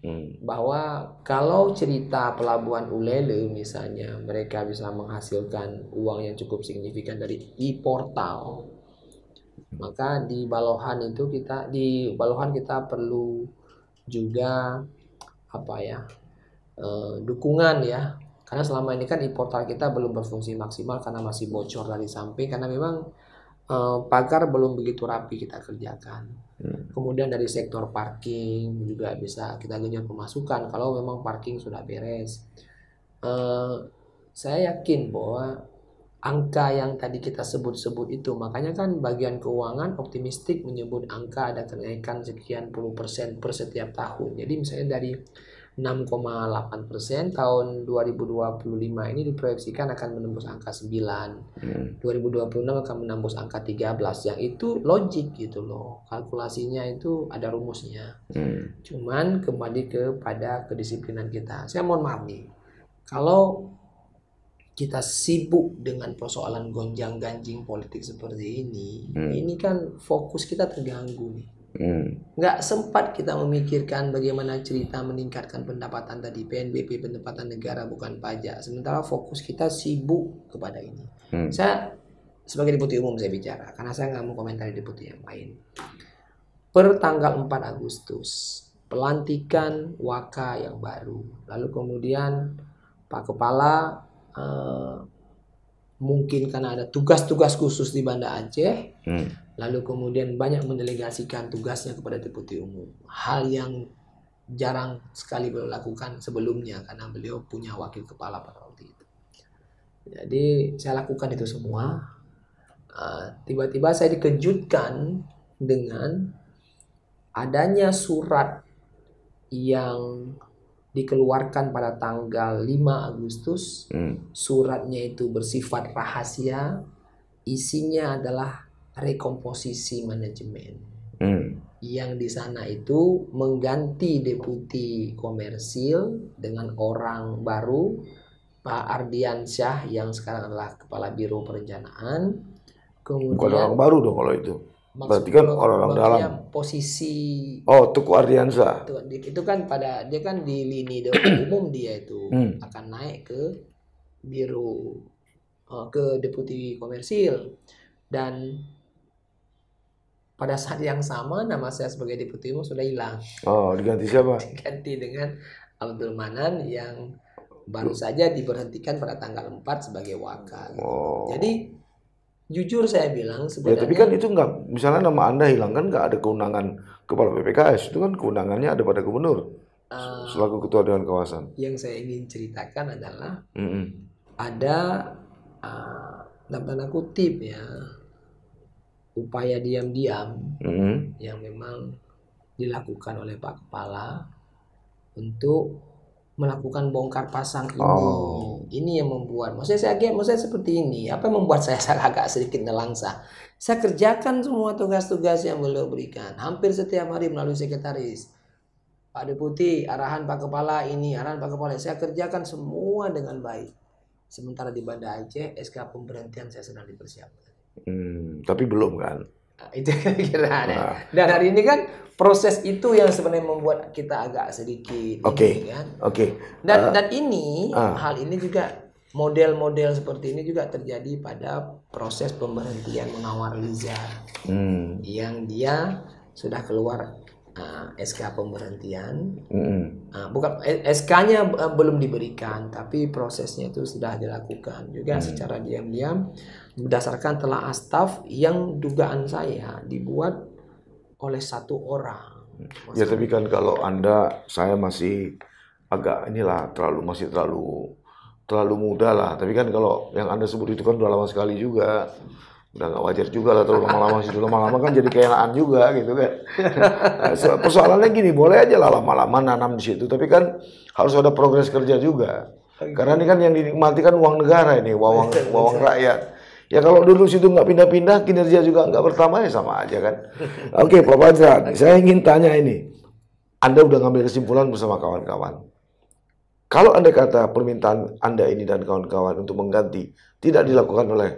Bahwa kalau cerita Pelabuhan Ulele misalnya, mereka bisa menghasilkan uang yang cukup signifikan dari e-portal. Maka di balohan kita perlu juga dukungan ya, karena selama ini kan e-portal kita belum berfungsi maksimal karena masih bocor dari samping, karena memang pagar belum begitu rapi kita kerjakan. Kemudian dari sektor parking juga bisa kita genjot pemasukan kalau memang parking sudah beres. Saya yakin bahwa angka yang tadi kita sebut-sebut itu, makanya kan bagian keuangan optimistik menyebut angka ada kenaikan sekian puluh persen per setiap tahun. Jadi misalnya dari 6,8% tahun 2025 ini diproyeksikan akan menembus angka 9. 2026 akan menembus angka 13. Yang itu logik gitu loh. Kalkulasinya itu ada rumusnya. Cuman kembali kepada kedisiplinan kita. Saya mohon maaf nih, kalau kita sibuk dengan persoalan gonjang-ganjing politik seperti ini kan fokus kita terganggu nih. Nggak sempat kita memikirkan bagaimana cerita meningkatkan pendapatan tadi, PNBP, pendapatan negara bukan pajak. Sementara fokus kita sibuk kepada ini. Saya sebagai deputi umum saya bicara, karena saya nggak mau komentari deputi yang lain. per tanggal 4 Agustus. Pelantikan Waka yang baru. Lalu kemudian Pak Kepala mungkin karena ada tugas-tugas khusus di Banda Aceh, lalu kemudian banyak mendelegasikan tugasnya kepada Deputi Umum. Hal yang jarang sekali beliau lakukan sebelumnya karena beliau punya wakil kepala pada waktu itu. Jadi saya lakukan itu semua. Tiba-tiba saya dikejutkan dengan adanya surat yang dikeluarkan pada tanggal 5 Agustus. Suratnya itu bersifat rahasia. Isinya adalah rekomposisi manajemen. Yang di sana itu mengganti deputi komersil dengan orang baru, Pak Ardiansyah yang sekarang adalah Kepala Biro Perencanaan. Kemudian Bukan orang baru dong kalau itu. Berarti kan orang-orang dalam. Posisi Tuku Ardiansyah. Itu kan dia kan di lini Deputi Umum dia itu akan naik ke biro ke deputi komersil, dan pada saat yang sama nama saya sebagai deputi umum sudah hilang. Diganti siapa? Diganti dengan Abdul Manan yang baru saja diberhentikan pada tanggal 4 sebagai Waka. Jadi jujur saya bilang sebenarnya. Ya, tapi kan itu nggak, misalnya nama Anda hilang kan nggak ada kewenangan kepala BPKS, itu kan kewenangannya ada pada gubernur selaku ketua dewan kawasan. Yang saya ingin ceritakan adalah ada dalam tanda kutip ya upaya diam-diam yang memang dilakukan oleh Pak Kepala untuk melakukan bongkar pasang ini. Ini yang membuat, maksudnya seperti ini. Apa yang membuat saya agak sedikit nelangsa? Saya kerjakan semua tugas-tugas yang beliau berikan. Hampir setiap hari melalui sekretaris. Pak Deputi, arahan Pak Kepala ini, arahan Pak Kepala. Saya kerjakan semua dengan baik. Sementara di Banda Aceh, SK pemberhentian saya sedang dipersiapkan. Tapi belum kan? Itu kira-kira. Dan hari ini kan proses itu yang sebenarnya membuat kita agak sedikit kan? Dan ini hal ini juga model-model seperti ini juga terjadi pada proses pemberhentian Munawar Liza yang dia sudah keluar SK pemberhentian. Bukan SK-nya belum diberikan, tapi prosesnya itu sudah dilakukan juga secara diam-diam berdasarkan telaah staf yang dugaan saya dibuat oleh satu orang. Ya tapi kan kalau saya masih agak masih terlalu muda lah. Tapi kan kalau yang Anda sebut itu kan udah lama sekali juga. Udah nggak wajar juga lah terlalu lama-lama situ. Lama-lama kan jadi keenaan juga gitu kan. Nah, persoalannya gini, boleh aja lah lama-lama nanam di situ. Tapi kan harus ada progres kerja juga. Karena ini kan yang dinikmati kan uang negara ini, uang rakyat. Ya kalau dulu situ nggak pindah-pindah, kinerja juga nggak bertambah ya sama aja kan. Oke, Pak Fajran, saya ingin tanya ini. Anda udah ngambil kesimpulan bersama kawan-kawan. Kalau Anda kata permintaan Anda ini dan kawan-kawan untuk mengganti tidak dilakukan oleh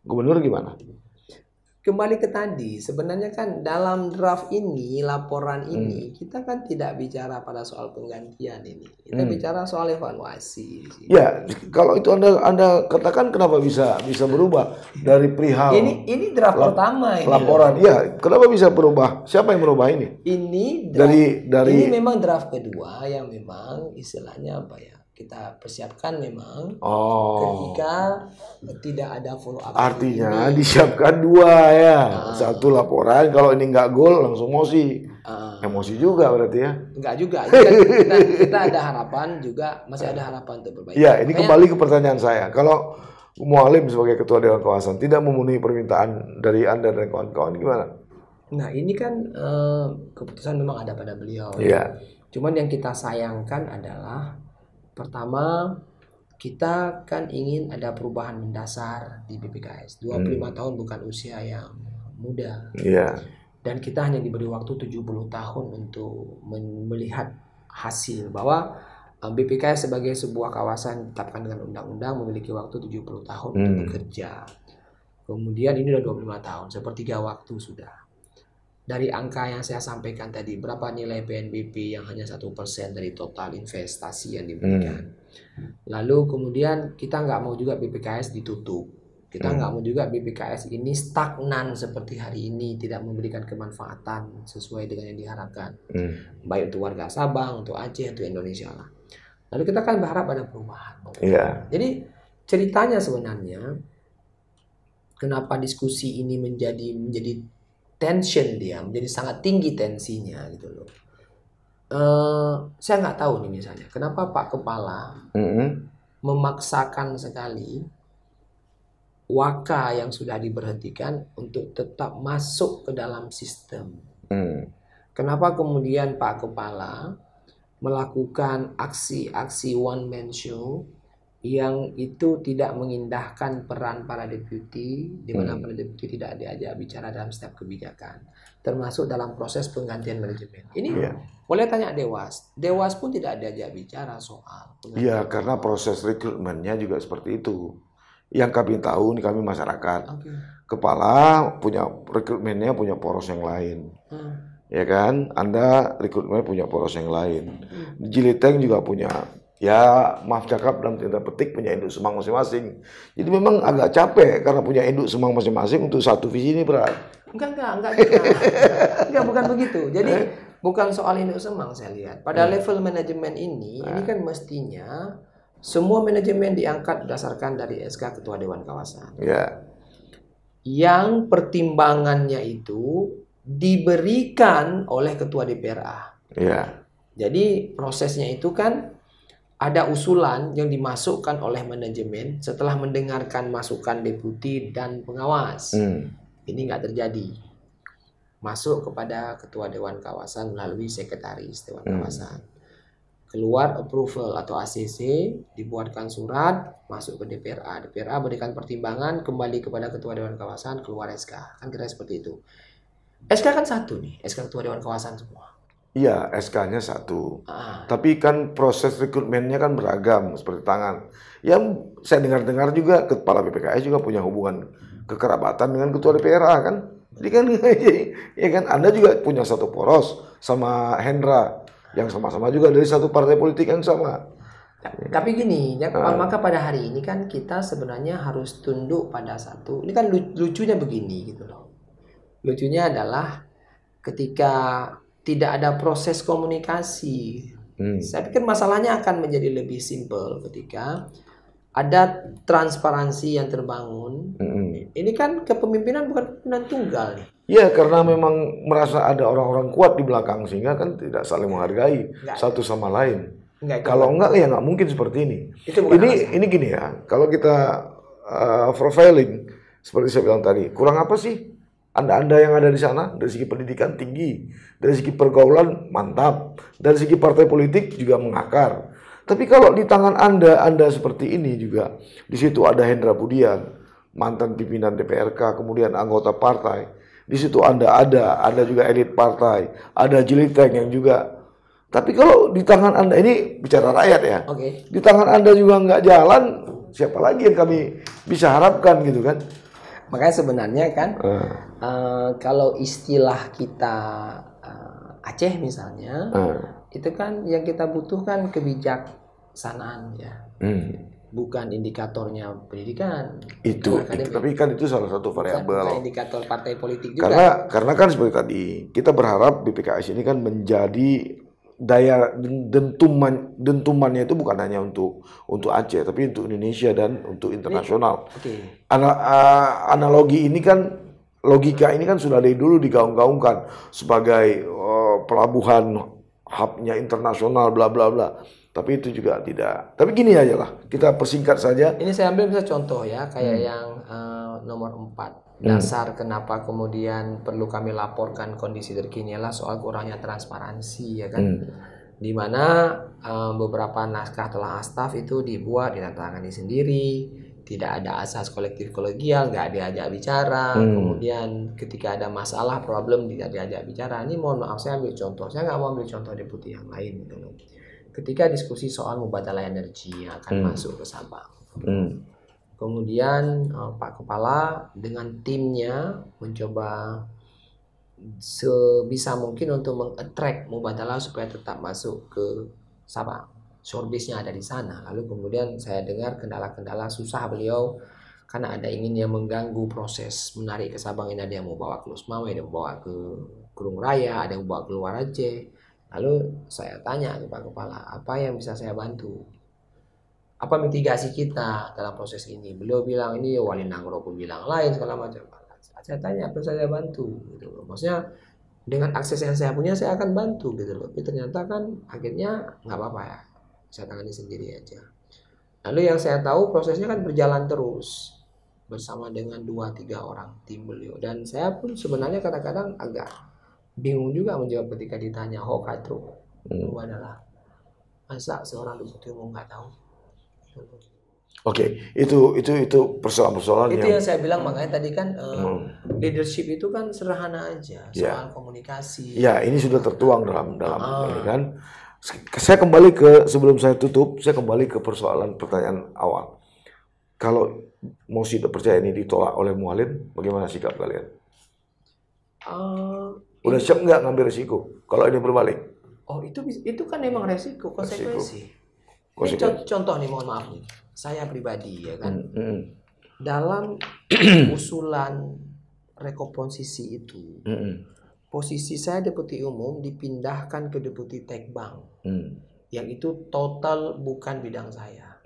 gubernur gimana? Kembali ke tadi, sebenarnya kan dalam draft ini, laporan ini, kita kan tidak bicara pada soal penggantian ini. Kita bicara soal evaluasi. Ya, kalau itu Anda katakan kenapa bisa berubah dari perihal ini draft pertama ini. Laporan, ya, kenapa bisa berubah? Siapa yang merubah ini? Ini dari memang draft kedua yang memang istilahnya apa ya? Kita persiapkan memang ketika tidak ada follow up. Artinya disiapkan dua ya. Satu laporan, kalau ini nggak gol langsung emosi juga berarti ya. Enggak juga. Kita ada harapan juga, masih ada harapan untuk perbaikan. Ya, ini kembali ke pertanyaan saya. Kalau Mualim sebagai ketua dewan kawasan tidak memenuhi permintaan dari Anda dan kawan-kawan gimana? Nah, ini kan keputusan memang ada pada beliau. Iya. Cuman yang kita sayangkan adalah pertama, kita kan ingin ada perubahan mendasar di BPKS. 25 tahun bukan usia yang muda. Iya. Dan kita hanya diberi waktu 70 tahun untuk melihat hasil bahwa BPKS sebagai sebuah kawasan ditetapkan dengan undang-undang memiliki waktu 70 tahun untuk bekerja. Kemudian ini udah 25 tahun, sepertiga waktu sudah. Dari angka yang saya sampaikan tadi, berapa nilai PNBP yang hanya 1% dari total investasi yang diberikan. Lalu kemudian kita nggak mau juga BPKS ditutup. Kita nggak mau juga BPKS ini stagnan seperti hari ini, tidak memberikan kemanfaatan sesuai dengan yang diharapkan. Baik untuk warga Sabang, untuk Aceh, untuk Indonesia lah. Lalu kita kan berharap ada perubahan. Iya. Jadi ceritanya sebenarnya, kenapa diskusi ini menjadi tension dia, menjadi sangat tinggi tensinya gitu loh. Saya nggak tahu nih misalnya, kenapa Pak Kepala memaksakan sekali Waka yang sudah diberhentikan untuk tetap masuk ke dalam sistem. Kenapa kemudian Pak Kepala melakukan aksi-aksi one man show yang itu tidak mengindahkan peran para deputi, di mana para deputi tidak diajak bicara dalam setiap kebijakan, termasuk dalam proses penggantian manajemen. Ini boleh tanya Dewas. Dewas pun tidak diajak bicara soal. Iya, karena proses rekrutmennya juga seperti itu. Yang kami tahu, kami masyarakat, kepala punya rekrutmennya punya poros yang lain, ya kan? Anda rekrutmennya punya poros yang lain. Jiliteng juga punya, ya maaf cakap dalam tanda petik punya induk semang masing-masing. Jadi memang agak capek karena punya induk semang masing-masing untuk satu visi ini berat. Enggak bukan begitu. Jadi bukan soal induk semang saya lihat. Pada level manajemen ini kan mestinya semua manajemen diangkat berdasarkan dari SK Ketua Dewan Kawasan. Ya. Yang pertimbangannya itu diberikan oleh Ketua DPRA. Ya. Jadi prosesnya itu kan ada usulan yang dimasukkan oleh manajemen setelah mendengarkan masukan deputi dan pengawas. Ini nggak terjadi. Masuk kepada Ketua Dewan Kawasan melalui Sekretaris Dewan Kawasan. Keluar approval atau ACC, dibuatkan surat, masuk ke DPRA. DPRA berikan pertimbangan, kembali kepada Ketua Dewan Kawasan, keluar SK. Kan kira seperti itu. SK kan satu nih, SK Ketua Dewan Kawasan semua. Iya, SK-nya satu. Tapi kan proses rekrutmennya kan beragam, seperti tangan. Yang saya dengar-dengar juga, Kepala BPKS juga punya hubungan kekerabatan dengan Ketua DPRA kan. Jadi kan, ya kan, Anda juga punya satu poros sama Hendra, yang sama-sama juga dari satu partai politik yang sama. Tapi gini, maka pada hari ini kan kita sebenarnya harus tunduk pada satu. Ini kan lucunya begini gitu loh. Lucunya adalah ketika tidak ada proses komunikasi. Saya pikir masalahnya akan menjadi lebih simpel ketika ada transparansi yang terbangun. Ini kan kepemimpinan bukan kepemimpinan tunggal nih. Ya, karena memang merasa ada orang-orang kuat di belakang sehingga kan tidak saling menghargai satu sama lain. Kalau enggak ya nggak mungkin seperti ini. Ini gini ya, kalau kita profiling seperti saya bilang tadi, kurang apa sih Anda yang ada di sana? Dari segi pendidikan tinggi, dari segi pergaulan mantap, dari segi partai politik juga mengakar. Tapi kalau di tangan Anda seperti ini juga, di situ ada Hendra Budian, mantan pimpinan DPRK, kemudian anggota partai. Di situ ada juga elit partai, ada Jiliteng yang juga. Tapi kalau di tangan Anda, ini bicara rakyat ya, di tangan Anda juga nggak jalan, siapa lagi yang kami bisa harapkan gitu kan? Makanya sebenarnya kan, kalau istilah kita Aceh misalnya, itu kan yang kita butuhkan kebijaksanaan ya. Bukan indikatornya pendidikan. Tapi kan itu salah satu variabel. Bukan indikator partai politik juga. Karena kan seperti tadi, kita berharap BPKS ini kan menjadi daya dentumannya itu bukan hanya untuk Aceh, tapi untuk Indonesia dan untuk internasional. Analogi ini kan, logika ini kan sudah dari dulu digaung-gaungkan sebagai pelabuhan hubnya internasional, bla bla bla. Tapi itu juga tidak. Tapi gini aja lah, kita persingkat saja. Ini saya ambil misalnya contoh ya, kayak yang nomor 4. Dasar kenapa kemudian perlu kami laporkan kondisi terkini adalah soal kurangnya transparansi ya kan. Di mana beberapa naskah telah staf itu dibuat, ditandatangani sendiri, tidak ada asas kolektif kolegial, nggak diajak bicara. Kemudian ketika ada masalah, problem tidak diajak bicara. Ini mohon maaf saya ambil contoh. Saya nggak mau ambil contoh deputi yang lain gitu loh. Ketika diskusi soal mubadalah energi yang akan masuk ke Sabang. Kemudian Pak Kepala dengan timnya mencoba sebisa mungkin untuk meng-attract mubadalah supaya tetap masuk ke Sabang. Showbase-nya ada di sana. Lalu kemudian saya dengar kendala-kendala susah beliau karena ada ingin yang mengganggu proses menarik ke Sabang ini, ada yang mau bawa ke Lusmawe, ada yang mau bawa ke Kurung Raya, ada yang mau bawa keluar Aceh. Lalu saya tanya ke Pak Kepala, apa yang bisa saya bantu? Apa mitigasi kita dalam proses ini? Beliau bilang ini, Wali Nangro pun bilang lain segala macam. Saya tanya apa saya bantu gitu loh. Maksudnya dengan akses yang saya punya saya akan bantu gitu loh. Tapi ternyata kan akhirnya nggak apa-apa ya. Saya tangani sendiri aja. Lalu yang saya tahu prosesnya kan berjalan terus bersama dengan 2-3 orang tim beliau. Dan saya pun sebenarnya kadang-kadang agak bingung juga menjawab ketika ditanya Hokatru. Itu adalah masa seorang deputi umum nggak tahu. Oke, itu persoalan-persoalan Itu yang saya bilang, makanya tadi kan leadership itu kan sederhana aja, soal komunikasi. Ya, ini sudah tertuang dalam ini kan. Saya kembali ke, sebelum saya tutup, saya kembali ke persoalan pertanyaan awal. Kalau mosi tidak percaya ini ditolak oleh mualim, bagaimana sikap kalian? Udah siap nggak ngambil resiko kalau ini berbalik? Oh, itu kan memang resiko, konsekuensi. Ini contoh nih, mohon maaf nih, saya pribadi ya kan, dalam usulan rekomposisi itu, posisi saya deputi umum dipindahkan ke deputi tekbang, yang itu total bukan bidang saya.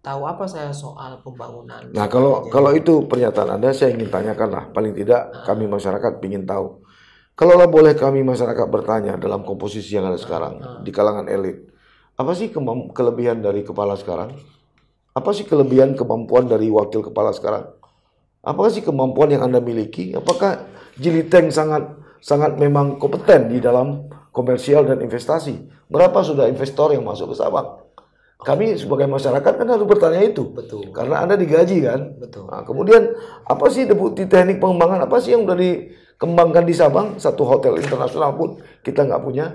Tahu apa saya soal pembangunan? Nah, kalau itu pernyataan Anda, saya ingin tanyakan lah, paling tidak kami masyarakat ingin tahu. Kalaulah boleh kami masyarakat bertanya dalam komposisi yang ada sekarang di kalangan elit, apa sih kelebihan dari kepala sekarang? Apa sih kelebihan kemampuan dari wakil kepala sekarang? Apa sih kemampuan yang Anda miliki? Apakah Jiliteng sangat memang kompeten di dalam komersial dan investasi? Berapa sudah investor yang masuk ke Sabang? Kami sebagai masyarakat kan harus bertanya itu. Betul. Karena Anda digaji kan? Betul. Nah, kemudian apa sih deputi teknik pengembangan? Apa sih yang udah dikembangkan di Sabang? Satu hotel internasional pun kita nggak punya.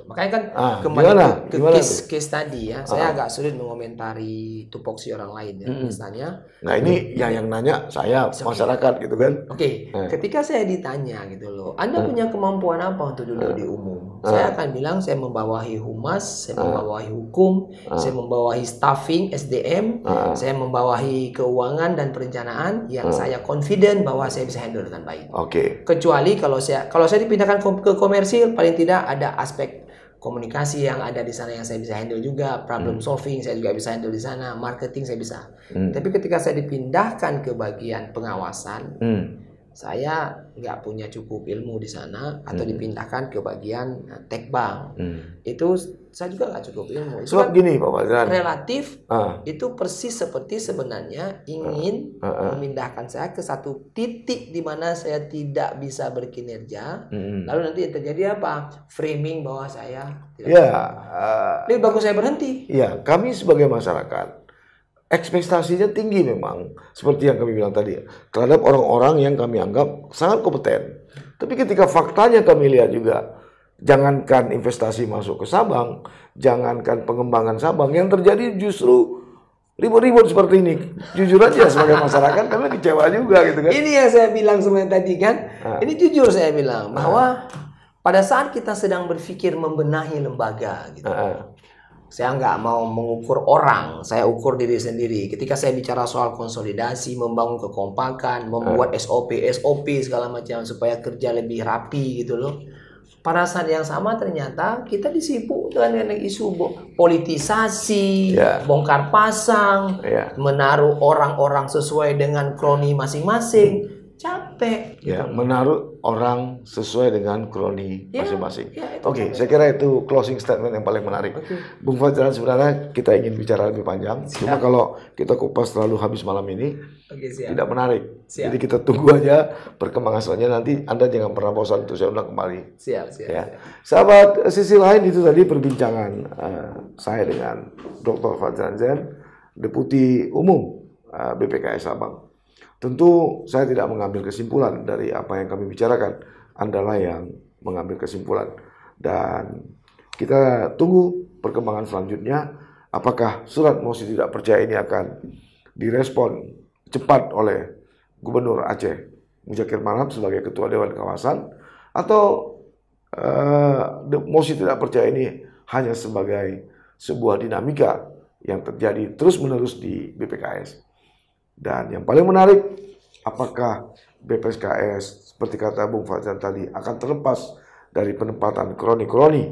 Makanya kan kembali ke gimana case tadi ya, saya agak sulit mengomentari tupoksi orang lain ya, misalnya. Nah ini yang nanya saya masyarakat gitu kan. Oke, ketika saya ditanya gitu loh, Anda punya kemampuan apa untuk duduk di umum? Saya akan bilang saya membawahi humas, saya membawahi hukum, saya membawahi staffing SDM, saya membawahi keuangan dan perencanaan yang saya confident bahwa saya bisa handle dengan baik. Oke. Kecuali kalau saya dipindahkan ke komersil, paling tidak ada aspek komunikasi yang ada di sana yang saya bisa handle juga, problem solving saya juga bisa handle di sana, marketing saya bisa. Tapi ketika saya dipindahkan ke bagian pengawasan, saya nggak punya cukup ilmu di sana, atau dipindahkan ke bagian tekbang, itu saya juga nggak cukup ilmu. Itu Sebab gini Pak Fadran, relatif itu persis seperti sebenarnya ingin memindahkan saya ke satu titik di mana saya tidak bisa berkinerja, lalu nanti yang terjadi apa? Framing bahwa saya tidak lebih bagus saya berhenti. Ya, kami sebagai masyarakat ekspektasinya tinggi memang, seperti yang kami bilang tadi, terhadap orang-orang yang kami anggap sangat kompeten. Tapi ketika faktanya kami lihat juga, jangankan investasi masuk ke Sabang, jangankan pengembangan Sabang, yang terjadi justru ribut-ribut seperti ini. Jujur aja sebagai masyarakat kami kecewa juga gitu kan. Ini yang saya bilang sebenarnya tadi kan. Ini jujur saya bilang bahwa pada saat kita sedang berpikir membenahi lembaga gitu. Saya nggak mau mengukur orang, saya ukur diri sendiri. Ketika saya bicara soal konsolidasi, membangun kekompakan, membuat SOP segala macam supaya kerja lebih rapi gitu loh. Pada saat yang sama ternyata kita disibuk dengan isu politisasi, bongkar pasang, menaruh orang-orang sesuai dengan kroni masing-masing. Capek. Ya, menaruh orang sesuai dengan kroni masing-masing. Oke, saya kira itu closing statement yang paling menarik. Bung Fadran, sebenarnya kita ingin bicara lebih panjang. Cuma kalau kita kupas terlalu habis malam ini, tidak menarik. Jadi kita tunggu aja perkembangan selanjutnya. Nanti Anda jangan pernah bosan untuk saya undang kembali. Siap. Sahabat, sisi lain itu tadi perbincangan saya dengan Dr. Fadran Zen, Deputi Umum BPKS Sabang. Tentu saya tidak mengambil kesimpulan dari apa yang kami bicarakan. Andalah yang mengambil kesimpulan. Dan kita tunggu perkembangan selanjutnya. Apakah surat mosi tidak percaya ini akan direspon cepat oleh Gubernur Aceh Muzakir Manap sebagai Ketua Dewan Kawasan, atau mosi tidak percaya ini hanya sebagai sebuah dinamika yang terjadi terus-menerus di BPKS. Dan yang paling menarik, apakah BPSKS seperti kata Bung Fajar tadi akan terlepas dari penempatan kroni-kroni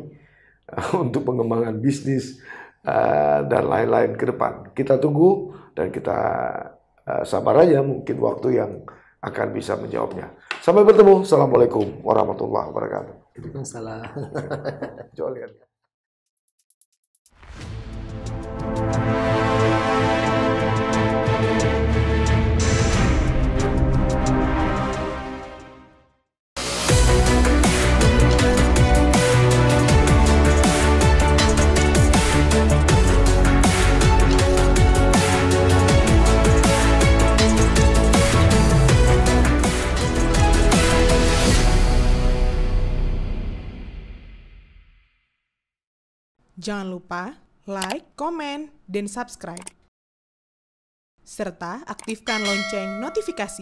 untuk pengembangan bisnis dan lain-lain ke depan. Kita tunggu dan kita sabar aja, mungkin waktu yang akan bisa menjawabnya. Sampai bertemu. Assalamualaikum warahmatullahi wabarakatuh. Salah. Jolian. Jangan lupa like, komen, dan subscribe. Serta aktifkan lonceng notifikasi.